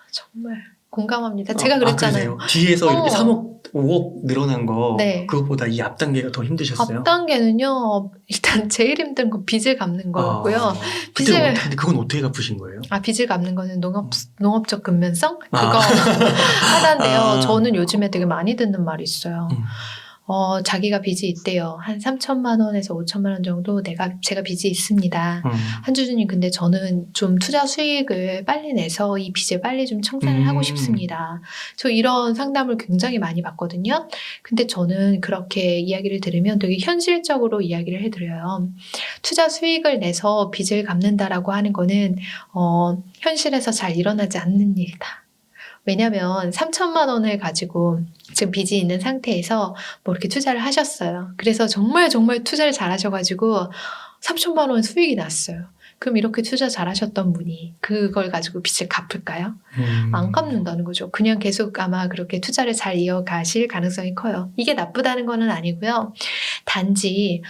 정말 공감합니다. 제가 그랬잖아요. 뒤에서 이렇게 3억, 5억 늘어난 거 네. 그것보다 이 앞단계가 더 힘드셨어요? 앞단계는요. 일단 제일 힘든 건 빚을 갚는 거였고요. 근데 그건 어떻게 갚으신 거예요? 빚을 갚는 거는 농업적 근면성? 그거 하나인데요. 저는 요즘에 되게 많이 듣는 말이 있어요. 자기가 빚이 있대요. 한 3천만 원에서 5천만 원 정도 제가 빚이 있습니다. 한주주님, 근데 저는 좀 투자 수익을 빨리 내서 이 빚을 빨리 좀 청산을 하고 싶습니다. 저 이런 상담을 굉장히 많이 받거든요. 근데 저는 그렇게 이야기를 들으면 되게 현실적으로 이야기를 해드려요. 투자 수익을 내서 빚을 갚는다라고 하는 거는 현실에서 잘 일어나지 않는 일이다. 왜냐면 3천만 원을 가지고 지금 빚이 있는 상태에서 뭐 이렇게 투자를 하셨어요. 그래서 정말 투자를 잘하셔가지고 3천만 원 수익이 났어요. 그럼 이렇게 투자 잘하셨던 분이 그걸 가지고 빚을 갚을까요? 안 갚는다는 거죠. 그냥 계속 아마 그렇게 투자를 잘 이어가실 가능성이 커요. 이게 나쁘다는 건 아니고요. 단지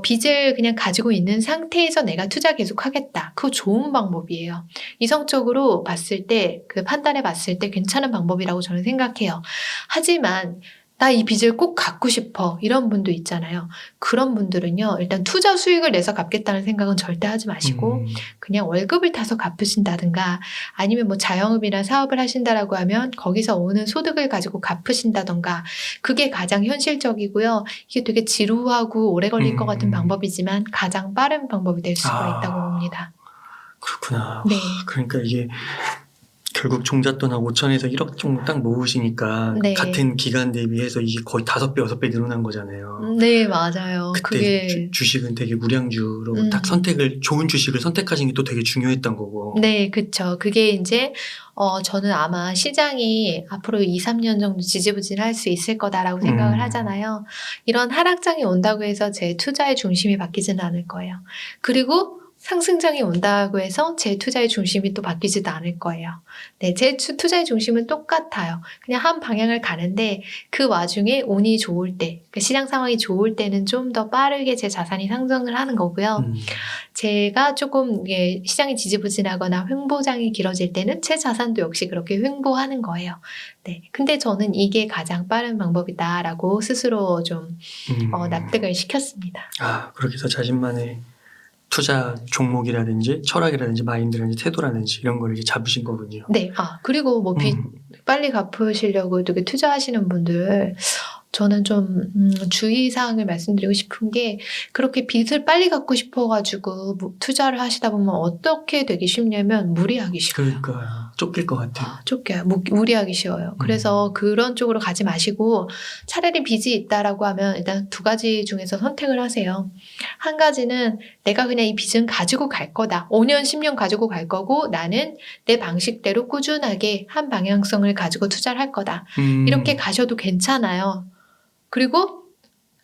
빚을 그냥 가지고 있는 상태에서 내가 투자 계속 하겠다. 그거 좋은 방법이에요. 이성적으로 봤을 때, 그 판단해 봤을 때 괜찮은 방법이라고 저는 생각해요. 하지만 나 이 빚을 꼭 갚고 싶어. 이런 분도 있잖아요. 그런 분들은요. 일단 투자 수익을 내서 갚겠다는 생각은 절대 하지 마시고 그냥 월급을 타서 갚으신다든가 아니면 뭐 자영업이나 사업을 하신다라고 하면 거기서 오는 소득을 가지고 갚으신다든가 그게 가장 현실적이고요. 이게 되게 지루하고 오래 걸릴 것 같은 방법이지만 가장 빠른 방법이 될 수가 있다고 봅니다. 그렇구나. 네. 그러니까 이게 결국 종잣돈 한 5천에서 1억 정도 딱 모으시니까 네. 같은 기간 대비해서 이게 거의 5배, 6배 늘어난 거잖아요. 네, 맞아요. 그때 그게 주식은 되게 무량주로 딱 좋은 주식을 선택하신 게 또 되게 중요했던 거고. 네, 그쵸. 그게 이제 저는 아마 시장이 앞으로 2, 3년 정도 지지부진할 수 있을 거다라고 생각을 하잖아요. 이런 하락장이 온다고 해서 제 투자의 중심이 바뀌지는 않을 거예요. 그리고 상승장이 온다고 해서 제 투자의 중심이 또 바뀌지도 않을 거예요. 네, 제 투자의 중심은 똑같아요. 그냥 한 방향을 가는데 그 와중에 운이 좋을 때, 시장 상황이 좋을 때는 좀 더 빠르게 제 자산이 상승을 하는 거고요. 제가 조금 시장이 지지부진하거나 횡보장이 길어질 때는 제 자산도 역시 그렇게 횡보하는 거예요. 네, 근데 저는 이게 가장 빠른 방법이다라고 스스로 좀 납득을 시켰습니다. 그렇게 해서 자신만의 투자 종목이라든지 철학이라든지 마인드라든지 태도라든지 이런 걸 이제 잡으신 거군요. 네. 그리고 뭐 빚 빨리 갚으시려고 되게 투자하시는 분들 저는 좀 주의사항을 말씀드리고 싶은 게 그렇게 빚을 빨리 갚고 싶어가지고 투자를 하시다 보면 어떻게 되기 쉽냐면 무리하기 쉽어요. 그러니까요. 쫓길 것 같아요. 쫓겨요. 무리하기 쉬워요. 그래서 그런 쪽으로 가지 마시고 차라리 빚이 있다라고 하면 일단 두 가지 중에서 선택을 하세요. 한 가지는 내가 그냥 이 빚은 가지고 갈 거다. 5년, 10년 가지고 갈 거고 나는 내 방식대로 꾸준하게 한 방향성을 가지고 투자를 할 거다. 이렇게 가셔도 괜찮아요. 그리고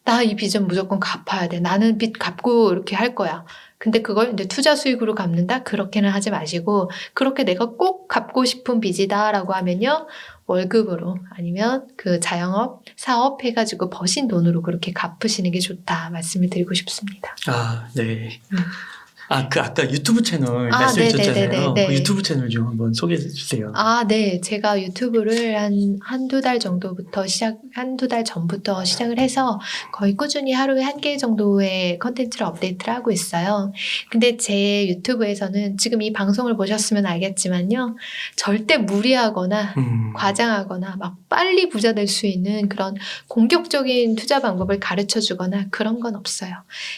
나 이 빚은 무조건 갚아야 돼. 나는 빚 갚고 이렇게 할 거야. 근데 그걸 이제 투자 수익으로 갚는다? 그렇게는 하지 마시고 그렇게 내가 꼭 갚고 싶은 빚이다라고 하면요. 월급으로 아니면 그 자영업, 사업 해가지고 버신 돈으로 그렇게 갚으시는 게 좋다 말씀을 드리고 싶습니다. 아, 네. 그 아까 유튜브 채널 아, 말씀해 주셨잖아요. 네네네네. 그 유튜브 채널 좀 한번 소개해 주세요. 아, 네. 제가 유튜브를 한두 달 전부터 시작을 해서 거의 꾸준히 하루에 1개 정도의 컨텐츠를 업데이트를 하고 있어요. 근데 제 유튜브에서는 지금 이 방송을 보셨으면 알겠지만요. 절대 무리하거나 과장하거나 막 빨리 부자 될 수 있는 그런 공격적인 투자 방법을 가르쳐 주거나 그런 건 없어요.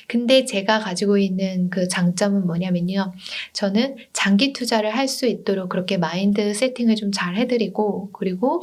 근데 제가 가지고 있는 그 장점은 뭐냐면요. 저는 장기 투자를 할 수 있도록 그렇게 마인드 세팅을 좀 잘 해드리고 그리고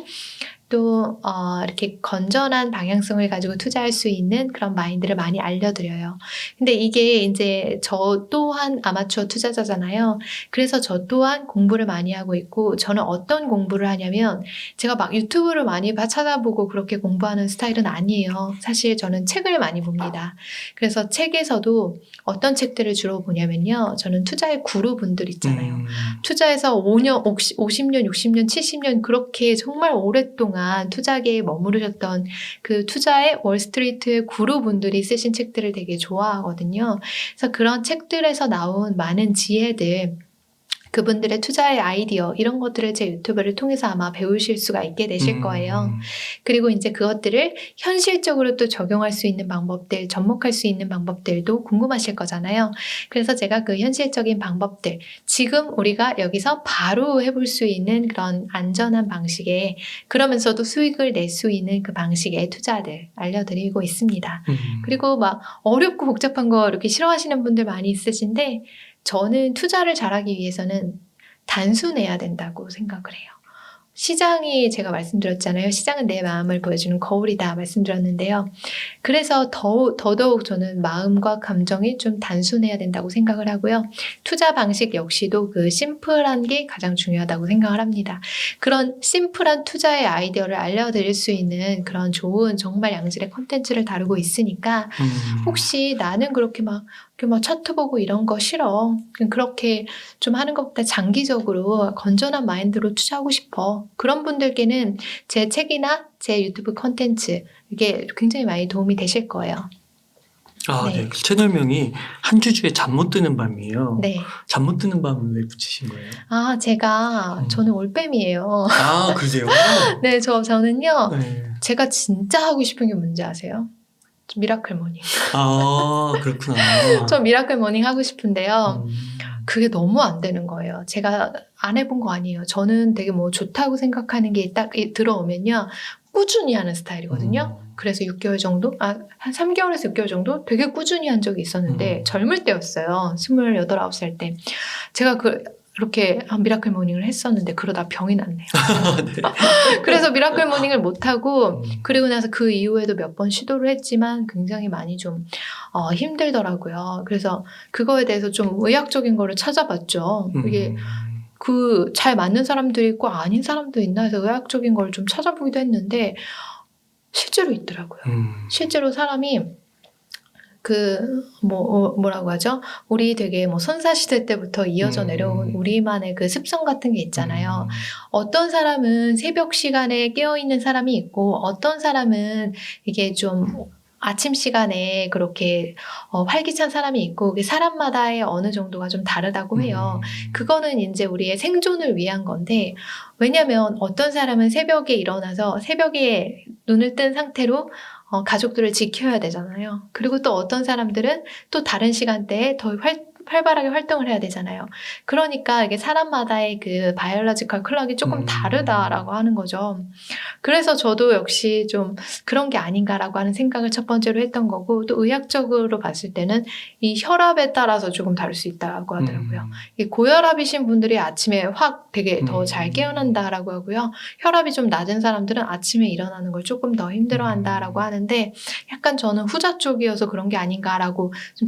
또 이렇게 건전한 방향성을 가지고 투자할 수 있는 그런 마인드를 많이 알려드려요. 근데 이게 이제 저 또한 아마추어 투자자잖아요. 그래서 저 또한 공부를 많이 하고 있고 저는 어떤 공부를 하냐면 제가 막 유튜브를 많이 찾아보고 그렇게 공부하는 스타일은 아니에요. 사실 저는 책을 많이 봅니다. 그래서 책에서도 어떤 책들을 주로 보냐면요. 저는 투자의 구루분들 있잖아요. 투자해서 5년, 50년, 60년, 70년 그렇게 정말 오랫동안 투자계에 머무르셨던 그 투자의 월스트리트 구루분들이 쓰신 책들을 되게 좋아하거든요. 그래서 그런 책들에서 나온 많은 지혜들 그분들의 투자의 아이디어 이런 것들을 제 유튜브를 통해서 아마 배우실 수가 있게 되실 거예요. 그리고 이제 그것들을 현실적으로 또 적용할 수 있는 방법들, 접목할 수 있는 방법들도 궁금하실 거잖아요. 그래서 제가 그 현실적인 방법들, 지금 우리가 여기서 바로 해볼 수 있는 그런 안전한 방식에 그러면서도 수익을 낼 수 있는 그 방식의 투자들 알려드리고 있습니다. 그리고 막 어렵고 복잡한 거 이렇게 싫어하시는 분들 많이 있으신데 저는 투자를 잘하기 위해서는 단순해야 된다고 생각을 해요. 시장이 제가 말씀드렸잖아요. 시장은 내 마음을 보여주는 거울이다 말씀드렸는데요. 그래서 더더욱 저는 마음과 감정이 좀 단순해야 된다고 생각을 하고요. 투자 방식 역시도 그 심플한 게 가장 중요하다고 생각을 합니다. 그런 심플한 투자의 아이디어를 알려드릴 수 있는 그런 좋은 정말 양질의 콘텐츠를 다루고 있으니까 혹시 나는 그렇게 막 차트 보고 이런 거 싫어. 그렇게 좀 하는 것보다 장기적으로 건전한 마인드로 투자하고 싶어. 그런 분들께는 제 책이나 제 유튜브 콘텐츠 이게 굉장히 많이 도움이 되실 거예요. 네. 그 채널명이 한 주주의 잠 못 드는 밤이에요. 네. 잠 못 드는 밤을 왜 붙이신 거예요? 저는 올빼미예요. 아, 그러세요? 네, 저는요. 네. 제가 진짜 하고 싶은 게 뭔지 아세요? 미라클 모닝. 아, 그렇구나. 저 미라클 모닝 하고 싶은데요. 그게 너무 안 되는 거예요. 제가 안 해본 거 아니에요. 저는 되게 뭐 좋다고 생각하는 게 딱 들어오면요. 꾸준히 하는 스타일이거든요. 그래서 6개월 정도? 한 3개월에서 6개월 정도? 되게 꾸준히 한 적이 있었는데 젊을 때였어요. 28, 9살 때. 제가 그렇게 미라클 모닝을 했었는데 그러다 병이 났네요. 네. 그래서 미라클 모닝을 못하고 그리고 나서 그 이후에도 몇 번 시도를 했지만 굉장히 많이 좀 힘들더라고요. 그래서 그거에 대해서 좀 의학적인 거를 찾아봤죠. 이게 잘 맞는 사람도 있고 아닌 사람도 있나 해서 의학적인 걸 좀 찾아보기도 했는데 실제로 있더라고요. 실제로 사람이 뭐라고 하죠? 우리 되게 선사시대 때부터 이어져 내려온 우리만의 그 습성 같은 게 있잖아요. 어떤 사람은 새벽 시간에 깨어있는 사람이 있고 어떤 사람은 이게 좀 아침 시간에 그렇게 활기찬 사람이 있고 그게 사람마다의 어느 정도가 좀 다르다고 해요. 그거는 이제 우리의 생존을 위한 건데 왜냐면 어떤 사람은 새벽에 일어나서 새벽에 눈을 뜬 상태로 가족들을 지켜야 되잖아요. 그리고 또 어떤 사람들은 또 다른 시간대에 더 활발하게 활동을 해야 되잖아요. 그러니까 이게 사람마다의 그 바이올로지컬 클럭이 조금 다르다라고 하는 거죠. 그래서 저도 역시 좀 그런 게 아닌가라고 하는 생각을 첫 번째로 했던 거고, 또 의학적으로 봤을 때는 이 혈압에 따라서 조금 다를 수 있다고 하더라고요. 이 고혈압이신 분들이 아침에 확 되게 더 잘 깨어난다라고 하고요. 혈압이 좀 낮은 사람들은 아침에 일어나는 걸 조금 더 힘들어한다라고 하는데, 약간 저는 후자 쪽이어서 그런 게 아닌가라고 좀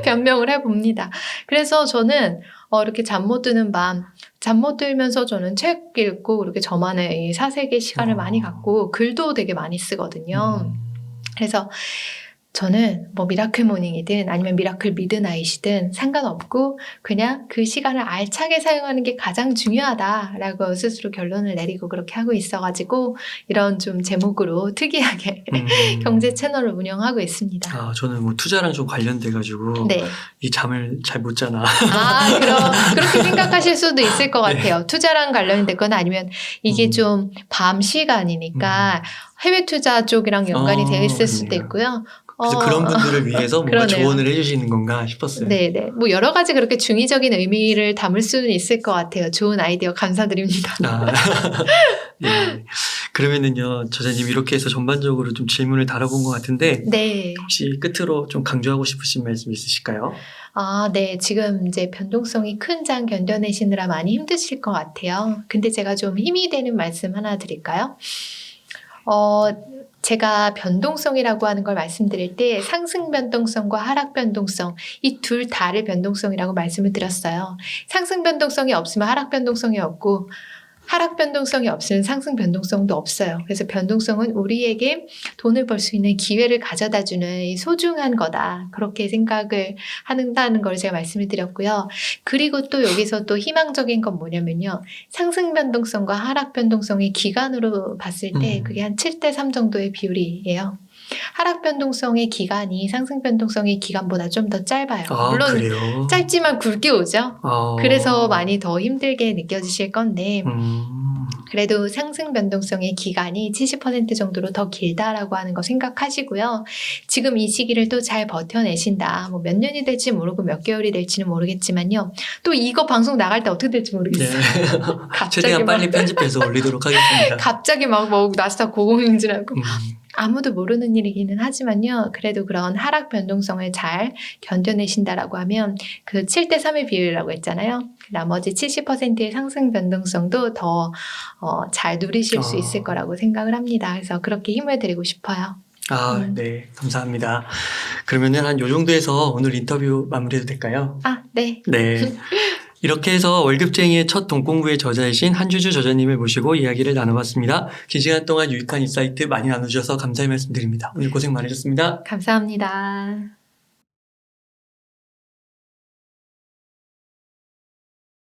변명을 해봅니다. 그래서 저는 이렇게 잠 못 드는 밤, 잠 못 들면서 저는 책 읽고 이렇게 저만의 이 사색의 시간을 많이 갖고 글도 되게 많이 쓰거든요. 그래서 저는 뭐 미라클 모닝이든 아니면 미라클 미드나잇이든 상관없고 그냥 그 시간을 알차게 사용하는 게 가장 중요하다라고 스스로 결론을 내리고 그렇게 하고 있어가지고 이런 좀 제목으로 특이하게 경제 채널을 운영하고 있습니다. 아, 저는 뭐 투자랑 좀 관련돼가지고 네. 이 잠을 잘 못 자나. 그렇게 생각하실 수도 있을 것 같아요. 네. 투자랑 관련이 됐거나 아니면 이게 좀 밤 시간이니까 해외 투자 쪽이랑 연관이 되어 있을 수도 있고요. 그래서 그런 분들을 위해서 뭔가 조언을 해주시는 건가 싶었어요. 네네. 뭐 여러 가지 그렇게 중의적인 의미를 담을 수는 있을 것 같아요. 좋은 아이디어 감사드립니다. 네. 그러면은요, 저자님 이렇게 해서 전반적으로 좀 질문을 다뤄본 것 같은데, 네. 혹시 끝으로 좀 강조하고 싶으신 말씀 있으실까요? 네. 지금 이제 변동성이 큰 장 견뎌내시느라 많이 힘드실 것 같아요. 근데 제가 좀 힘이 되는 말씀 하나 드릴까요? 제가 변동성이라고 하는 걸 말씀드릴 때 상승 변동성과 하락 변동성, 이 둘 다를 변동성이라고 말씀을 드렸어요. 상승 변동성이 없으면 하락 변동성이 없고, 하락 변동성이 없으면 상승 변동성도 없어요. 그래서 변동성은 우리에게 돈을 벌 수 있는 기회를 가져다주는 소중한 거다. 그렇게 생각을 한다는 걸 제가 말씀을 드렸고요. 그리고 또 여기서 또 희망적인 건 뭐냐면요. 상승 변동성과 하락 변동성의 기간으로 봤을 때 그게 한 7대3 정도의 비율이에요. 하락 변동성의 기간이 상승 변동성의 기간보다 좀 더 짧아요. 물론 그래요? 짧지만 굵게 오죠. 그래서 많이 더 힘들게 느껴지실 건데 그래도 상승 변동성의 기간이 70% 정도로 더 길다라고 하는 거 생각하시고요. 지금 이 시기를 또 잘 버텨내신다. 뭐 몇 년이 될지 모르고 몇 개월이 될지는 모르겠지만요. 또 이거 방송 나갈 때 어떻게 될지 모르겠어요. 네. 최대한 빨리 편집해서 올리도록 하겠습니다. 갑자기 막 나스닥 고공행진하고 아무도 모르는 일이기는 하지만요. 그래도 그런 하락 변동성을 잘 견뎌내신다라고 하면 그 7대3의 비율이라고 했잖아요. 나머지 70%의 상승 변동성도 더 잘 누리실 수 있을 거라고 생각을 합니다. 그래서 그렇게 힘을 드리고 싶어요. 네. 감사합니다. 그러면은 한 요 정도에서 오늘 인터뷰 마무리해도 될까요? 네. 네. 이렇게 해서 월급쟁이의 첫 돈 공부의 저자이신 한주주 저자님을 모시고 이야기를 나눠봤습니다. 긴 시간 동안 유익한 인사이트 많이 나눠주셔서 감사의 말씀드립니다. 오늘 고생 많으셨습니다. 감사합니다.